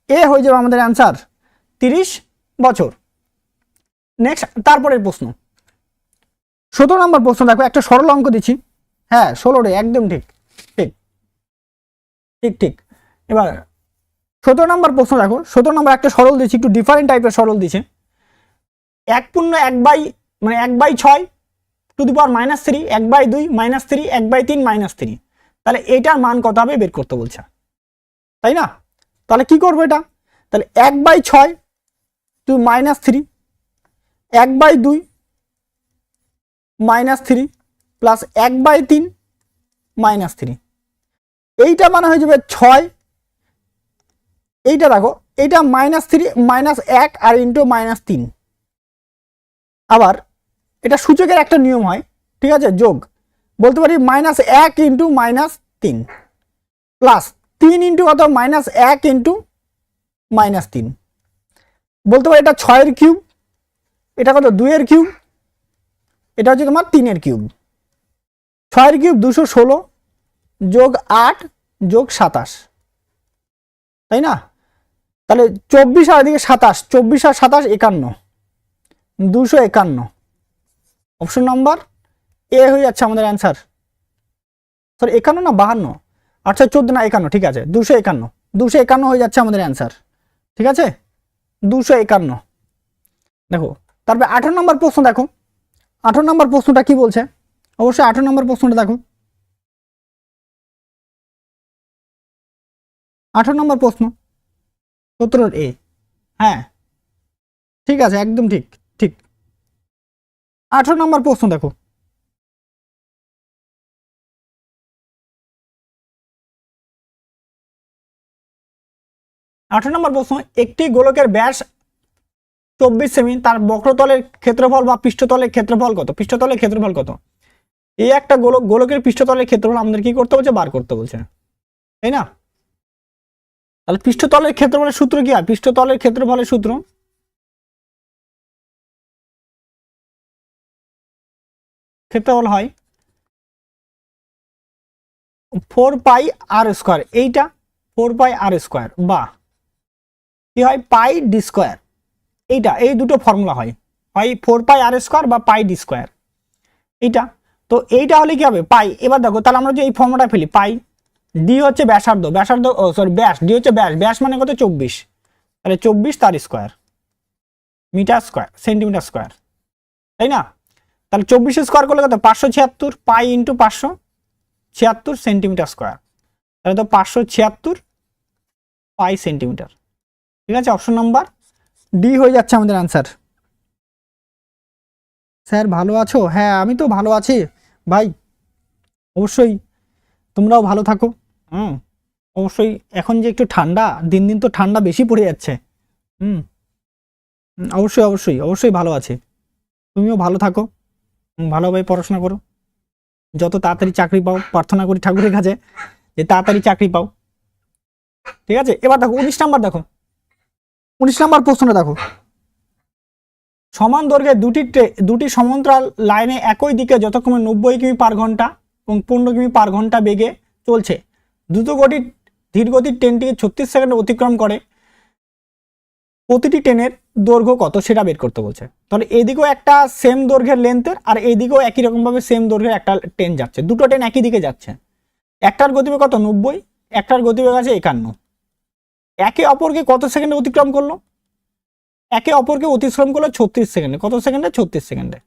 এ হয়ে যাবে আমাদের অ্যান্সার, 30 বছর। নেক্সট তারপরের প্রশ্ন 17 নম্বর প্রশ্ন দেখো, একটা সরল অঙ্ক দিচ্ছি। হ্যাঁ 16 রে একদম ঠিক ঠিক ঠিক ঠিক। এবার 17 নম্বর প্রশ্ন দেখো, 17 নম্বর একটা সরল দিচ্ছি, একটু ডিফারেন্ট টাইপের সরল দিচ্ছে। 1/6 টু দি পাওয়ার -3, 1/2 -3, 1/3 -3, তাহলে এটার মান কত হবে বের করতে বলছে, তাই না? তাহলে কি করবো এটা? তাহলে 1/6 টু -3, 1/2 -3 প্লাস 1/3 -3, এইটা মানে হয়ে যাবে 6। এইটা দেখো, এইটা -3 -1 আর ইন্টু -3। আবার এটা সূচকের একটা নিয়ম হয়, ঠিক আছে, যোগ বলতে পারি -1 ইন্টু -3 প্লাস 3 ইন্টু কত? -1 ইন্টু -3, বলতে পারি এটা 6 এর কিউব, এটা কত 2 এর কিউব, এটা হচ্ছে তোমার 3 এর কিউব। 6 এর কিউব 216 যোগ 8 যোগ 27, তাই না? তাহলে 24 আর এদিকে 27, 24 আর 27 51, 251। অপশন নাম্বার এ হয়ে যাচ্ছে আমাদের অ্যান্সার। সরি 51 না 52, আচ্ছা 14 না 51, ঠিক আছে 251, 251 হয়ে যাচ্ছে আমাদের অ্যান্সার, ঠিক আছে 251। দেখো তারপরে 18 নম্বর প্রশ্ন দেখো, 18 নম্বর প্রশ্নটা কি বলছে? অবশ্যই 18 নম্বর প্রশ্নটা দেখো, 18 নম্বর প্রশ্ন 17 এ। হ্যাঁ ঠিক আছে একদম ঠিক ঠিক। 18 নম্বর প্রশ্ন দেখো, 18 নম্বর প্রশ্ন, একটি গোলকের ব্যাস 24 সেমি, তার বক্রতলের ক্ষেত্রফল বা পৃষ্ঠতলের ক্ষেত্রফল কত? পৃষ্ঠতলের ক্ষেত্রফল কত? এই একটা গোলকের পৃষ্ঠতলের ক্ষেত্রফল আমাদের কি করতে বলছে? বার করতে বলছে, তাই না? তাহলে পৃষ্ঠতলের ক্ষেত্রফলের সূত্র কি হয়? পৃষ্ঠতলের ক্ষেত্রফলের সূত্র ক্ষেত্রফল হয় 4πr², এইটা 4πr², বা কি হয় πd², এইটা, এই দুটো ফর্মুলা হয়, হয় 4πr² বা πd², এইটা। তো এইটা হলে কি হবে? পাই। এবার দেখো তাহলে আমরা যে এই ফর্মুলাটা ফেলি, পাই ডি হচ্ছে ব্যাসার্ধ, ব্যাস, ডি হচ্ছে ব্যাস, ব্যাস মানে কত? 24, তাহলে 24 তার square, metre square, centimetre square, তাই না? তাহলে 24 স্কোয়ার করলে কত? 576 পাই ইন্টু 576 সেন্টিমিটার স্কোয়ার, তাহলে তো 576 পাই সেন্টিমিটার, ঠিক আছে। অপশন নাম্বার ডি হয়ে যাচ্ছে আমাদের আনসার। স্যার ভালো আছো? হ্যাঁ আমি তো ভালো আছি ভাই, অবশ্যই তোমরাও ভালো থাকো। অবশ্যই এখন যে একটু ঠান্ডা, দিন দিন তো ঠান্ডা বেশি পড়ে যাচ্ছে। অবশ্যই অবশ্যই অবশ্যই ভালো আছে, তুমিও ভালো থাকো, ভালোভাবে পড়াশোনা করো, যত তাড়াতাড়ি চাকরি পাও, প্রার্থনা করি ঠাকুরের কাছে যে তাড়াতাড়ি চাকরি পাও, ঠিক আছে। এবার দেখো 19 নাম্বার, দেখো 19 নাম্বার প্রশ্নটা দেখো, সমান দৈর্ঘ্যে দুটি সমান্তরাল লাইনে একই দিকে যথাক্রমে 90 কিমি পার ঘন্টা এবং 15 কিমি পার ঘন্টা বেগে চলছে। ধীরগতির ট্রেনটি 36 সেকেন্ডে অতিক্রম করে। প্রতিটি ট্রেনের দৈর্ঘ্য কত সেটা বের করতে বলছে। তাহলে এদিকেও একটা সেম দৈর্ঘ্যের লেন্থের আর এইদিকেও একই রকমভাবে সেম দৈর্ঘ্যের একটা ট্রেন যাচ্ছে, দুটো ট্রেন একই দিকে যাচ্ছে। একটার গতিবেগ কত 90, একটার গতিবেগ আছে 51। একে অপরকে কত সেকেন্ডে অতিক্রম করলো? একে অপরকে অতিক্রম করলো 36 সেকেন্ডে। কত সেকেন্ডে? 36 সেকেন্ডে।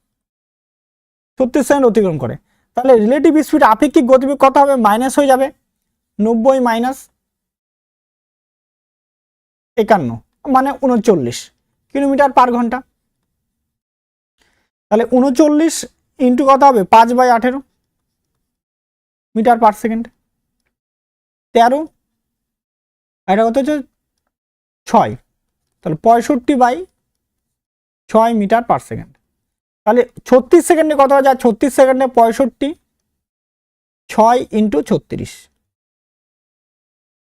36 সেকেন্ড অতিক্রম করে। তাহলে রিলেটিভ স্পিড আপেক্ষিক গতিবেগ কত হবে? মাইনাস হয়ে যাবে 90 মাইনাস 51 মানে 39 কিলোমিটার পার ঘন্টা। তাহলে 39 ইন্টু কত হবে? 5/18 মিটার পার সেকেন্ড। 13 এটা কত হচ্ছে 6, তাহলে 65/6 মিটার পার সেকেন্ড। তাহলে 36 সেকেন্ডে কত হয়ে যায়? 36 সেকেন্ডে 65, 6 ইন্টু 36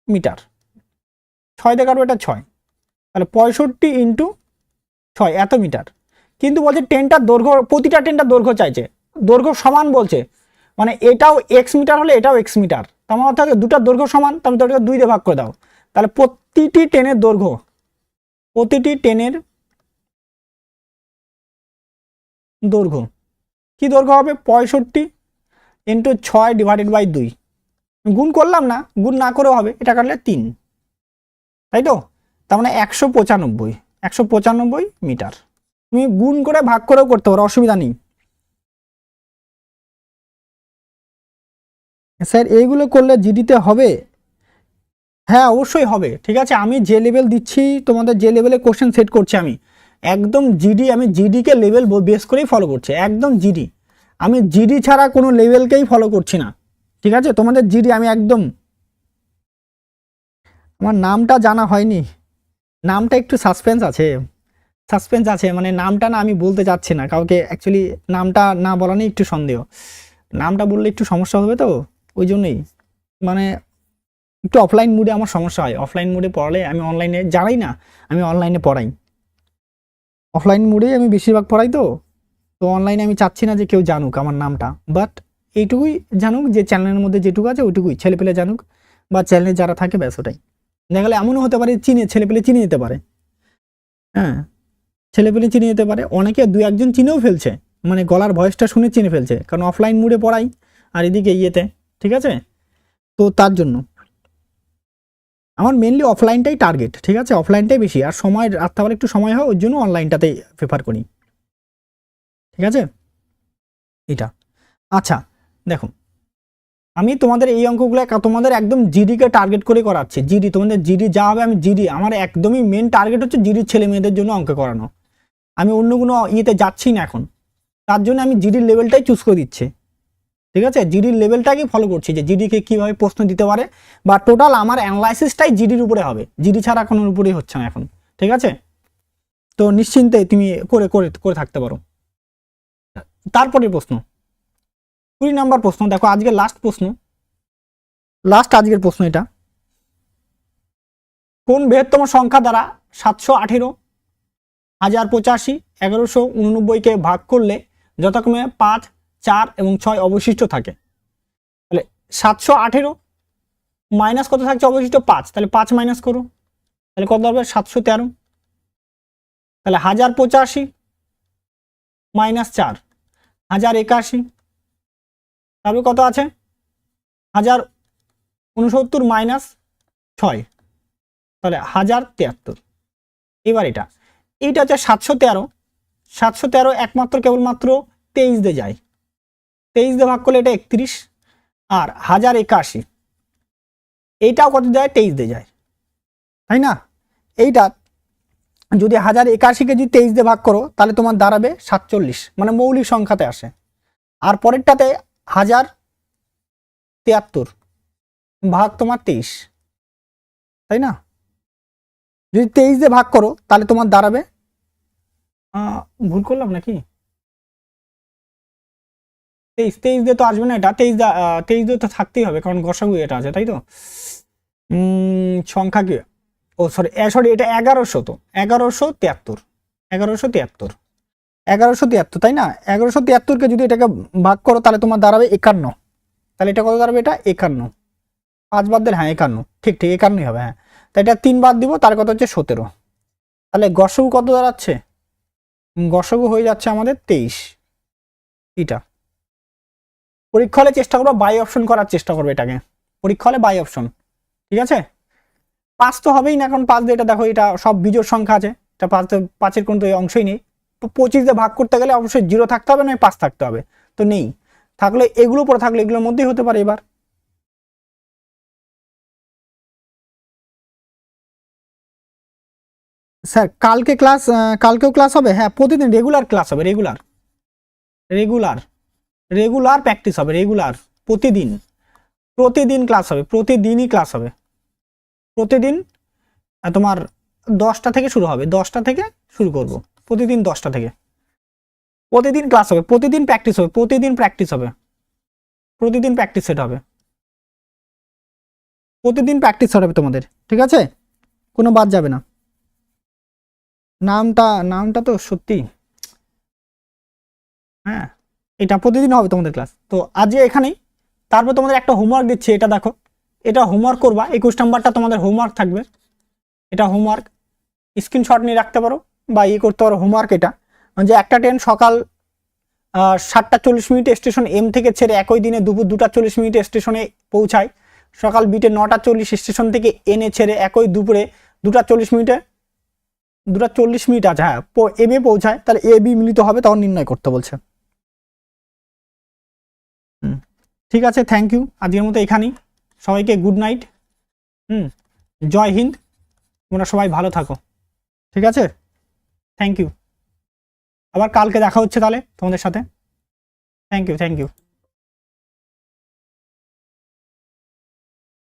মিটার, 6 দিয়ে কাটবো, এটা 6, তাহলে 65 ইন্টু 6 এত মিটার। কিন্তু বলছে ট্রেনটার দৈর্ঘ্য, প্রতিটা ট্রেনটার দৈর্ঘ্য চাইছে, দৈর্ঘ্য সমান বলছে, মানে এটাও এক্স মিটার হলে এটাও এক্স মিটার, তার মানে অর্থাৎ দুটার দৈর্ঘ্য সমান, তাহলে দুটোকে 2 দিয়ে ভাগ করে দাও। তাহলে প্রতিটি ট্রেনের দৈর্ঘ্য কি দৈর্ঘ্য হবে? 65 ইন্টু 6 ডিভাইডেড বাই 2, গুণ করলাম না, গুণ না করেও হবে, এটা কাটলে 3, তাই তো? তার মানে 195 মিটার। তুমি গুণ করে ভাগ করেও করতে পারো, অসুবিধা নেই। স্যার এইগুলো করলে জিডিতে হবে? হ্যাঁ অবশ্যই হবে, ঠিক আছে। আমি যে লেভেল দিচ্ছি তোমাদের, যে লেভেলে কোশ্চেন সেট করছি আমি একদম জিডি, আমি জিডিকে লেভেল বেস করেই ফলো করছি, একদম জিডি। আমি জিডি ছাড়া কোনো লেভেলকেই ফলো করছি না, ঠিক আছে। তোমাদের জিডি আমি একদম, আমার নামটা জানা হয়নি, নামটা একটু সাসপেন্স আছে, মানে নামটা না আমি বলতে চাচ্ছি না কাউকে, অ্যাকচুয়ালি নামটা না বলা নিয়ে একটু সন্দেহ, নামটা বললে একটু সমস্যা হবে, তো ওই জন্যই মানে একটু অফলাইন মুডে আমার সমস্যা হয়। অফলাইন মুডে পড়ালে, আমি অনলাইনে জানাই না, আমি অনলাইনে পড়াই, অফলাইন মুডেই আমি বেশিরভাগ পড়াই, তো অনলাইনে আমি চাচ্ছি না যে কেউ জানুক আমার নামটা, বাট এইটুকুই জানুক যে চ্যানেলের মধ্যে যেটুকু আছে ওইটুকুই ছেলেপেলে জানুক, বা চ্যানেলে যারা থাকে ব্যাস ওটাই। দেখা গেলে এমনও হতে পারে ছেলেপেলে চিনে যেতে পারে, হ্যাঁ ছেলেপেলে চিনে যেতে পারে, অনেকে 2-1জন চিনেও ফেলছে, মানে গলার ভয়েসটা শুনে চিনে ফেলছে, কারণ অফলাইন মুডে পড়াই আর এদিকে ইয়েতে, ঠিক আছে। তো তার জন্য আমার মেনলি অফলাইনটাই টার্গেট, ঠিক আছে, অফলাইনটাই বেশি, আর সময় রাত্রাবেলা একটু সময় হয় ওই জন্য অনলাইনটাতেই প্রেফার করি, ঠিক আছে এটা। আচ্ছা দেখো, আমি তোমাদের এই অঙ্কগুলো তোমাদের একদম জিডিকে টার্গেট করে করাচ্ছি, জিডি তোমাদের জিডি যা হবে, আমি জিডি, আমার একদমই মেন টার্গেট হচ্ছে জিডির ছেলে মেয়েদের জন্য অঙ্ক করানো, আমি অন্য কোনো ইয়েতে যাচ্ছি না এখন, তার জন্য আমি জিডির লেভেলটাই চুজ করে দিচ্ছি, ঠিক আছে। জিডির লেভেলটাকেই ফলো করছি যে জিডিকে কীভাবে প্রশ্ন দিতে পারে, বা টোটাল আমার অ্যানালাইসিসটাই জিডির উপরে হবে, জিডি ছাড়া কোনোর উপরেই হচ্ছে না এখন, ঠিক আছে। তো নিশ্চিন্তে তুমি করে করে করে থাকতে পারো। তারপরে প্রশ্ন 20 নম্বর প্রশ্ন, দেখো আজকের আজকের প্রশ্ন এটা, কোন বৃহত্তম সংখ্যা দ্বারা 718, 1085, 1189কে ভাগ করলে যথাক্রমে 5, 4 এবং 6 অবশিষ্ট থাকে? তাহলে 718 মাইনাস কত থাকছে অবশিষ্ট? 5, তাহলে 5 মাইনাস করো, তাহলে কত হবে? 713। তাহলে 1085 মাইনাস 4, 1081, তারপরে কত আছে? 1069 মাইনাস 6, তাহলে 1073। এবার এইটা হচ্ছে 713 একমাত্র কেবলমাত্র 23 দিয়ে যায়, 23 দিয়ে ভাগ করলে এটা 31, আর 1081 এইটাও কত যায়? 23 দিয়ে যায়, তাই না? এইটা যদি 1081কে যদি 23 দিয়ে ভাগ করো তাহলে তোমার দাঁড়াবে 47, মানে মৌলিক সংখ্যাতে আসে। আর পরেরটাতে 1073 ভাগ তোমার 23, তাই না? যদি 23 দিয়ে ভাগ করো তাহলে তোমার দাঁড়াবে, ভুল করলাম নাকি? 23 দিয়ে তো আসবে না, এটা 23 দিয়ে তো থাকতেই হবে, কারণ গসাগু এটা আছে, তাই তো। সংখ্যা কি, ও সরি এটা 1100, তো 1173 1173, তাই না? 1173কে যদি এটাকে ভাগ করো তাহলে তোমার দাঁড়াবে 51। তাহলে এটা কত দাঁড়াবে? এটা 51। 5 বাদ দিলে, হ্যাঁ 51, ঠিক ঠিক 51ই হবে, হ্যাঁ। তাই এটা 3 বাদ দিব, তার কত হচ্ছে 17। তাহলে গসগু কত দাঁড়াচ্ছে? গসগু হয়ে যাচ্ছে আমাদের 23। এটা পরীক্ষা হলে চেষ্টা করবো বাই অপশন করার চেষ্টা করবে এটাকে, পরীক্ষা হলে বাই অপশন, ঠিক আছে? 5 তো হবেই না, কারণ 5 দিয়ে এটা দেখো এটা সব বিজোড় সংখ্যা আছে, এটা 5-এর কোনো তো অংশই নেই। 25 দিয়ে ভাগ করতে গেলে অবশ্যই 0 থাকতে হবে, নয় 5 থাকতে হবে, তো নেই। থাকলে এগুলো পরে থাকলে এগুলোর মধ্যেই হতে পারে। এবার স্যার কালকে ক্লাস, কালকেও ক্লাস হবে, হ্যাঁ প্রতিদিন রেগুলার ক্লাস হবে, রেগুলার রেগুলার রেগুলার প্র্যাকটিস হবে, রেগুলার প্রতিদিন, প্রতিদিন ক্লাস হবে, প্রতিদিনই ক্লাস হবে, প্রতিদিন। তোমার 10টা থেকে শুরু হবে, 10টা থেকে শুরু করব, প্রতিদিন 10টা থেকে, প্রতিদিন ক্লাস হবে, প্রতিদিন প্র্যাকটিস হবে, প্রতিদিন প্র্যাকটিস হবে, প্রতিদিন প্র্যাকটিস সেট হবে, প্রতিদিন প্র্যাকটিস হবে তোমাদের, ঠিক আছে? কোনো বাদ যাবে না। নামটা নামটা তো সত্যি, হ্যাঁ এটা প্রতিদিন হবে তোমাদের ক্লাস। তো আজকে এখানেই, তারপর তোমাদের একটা হোমওয়ার্ক দিচ্ছি, এটা দেখো, এটা হোমওয়ার্ক করবা, 21 নাম্বারটা তোমাদের হোমওয়ার্ক থাকবে, এটা হোমওয়ার্ক স্ক্রিনশট নিয়ে রাখতে পারো বা করতে পারো হোমওয়ার্ক। এটা যে একটা ট্রেন সকাল 7:40 স্টেশন এম থেকে ছেড়ে একই দিনে দুপুর 2:40 স্টেশনে পৌঁছায়, সকাল বিটে 9:40 স্টেশন থেকে এনে ছেড়ে একই দুপুরে 2:40 2:40 আছে, হ্যাঁ এম এ পৌঁছায়, তাহলে এ বি মিলিত হবে, তখন নির্ণয় করতে বলছে। ঠিক আছে, থ্যাংক ইউ, আজকের মতো এখানেই, সবাইকে গুড নাইট। জয় হিন্দ, তোমরা সবাই ভালো থাকো, ঠিক আছে? থ্যাংক ইউ, আবার কালকে দেখা হচ্ছে তাহলে তোমাদের সাথে। Thank you, thank you.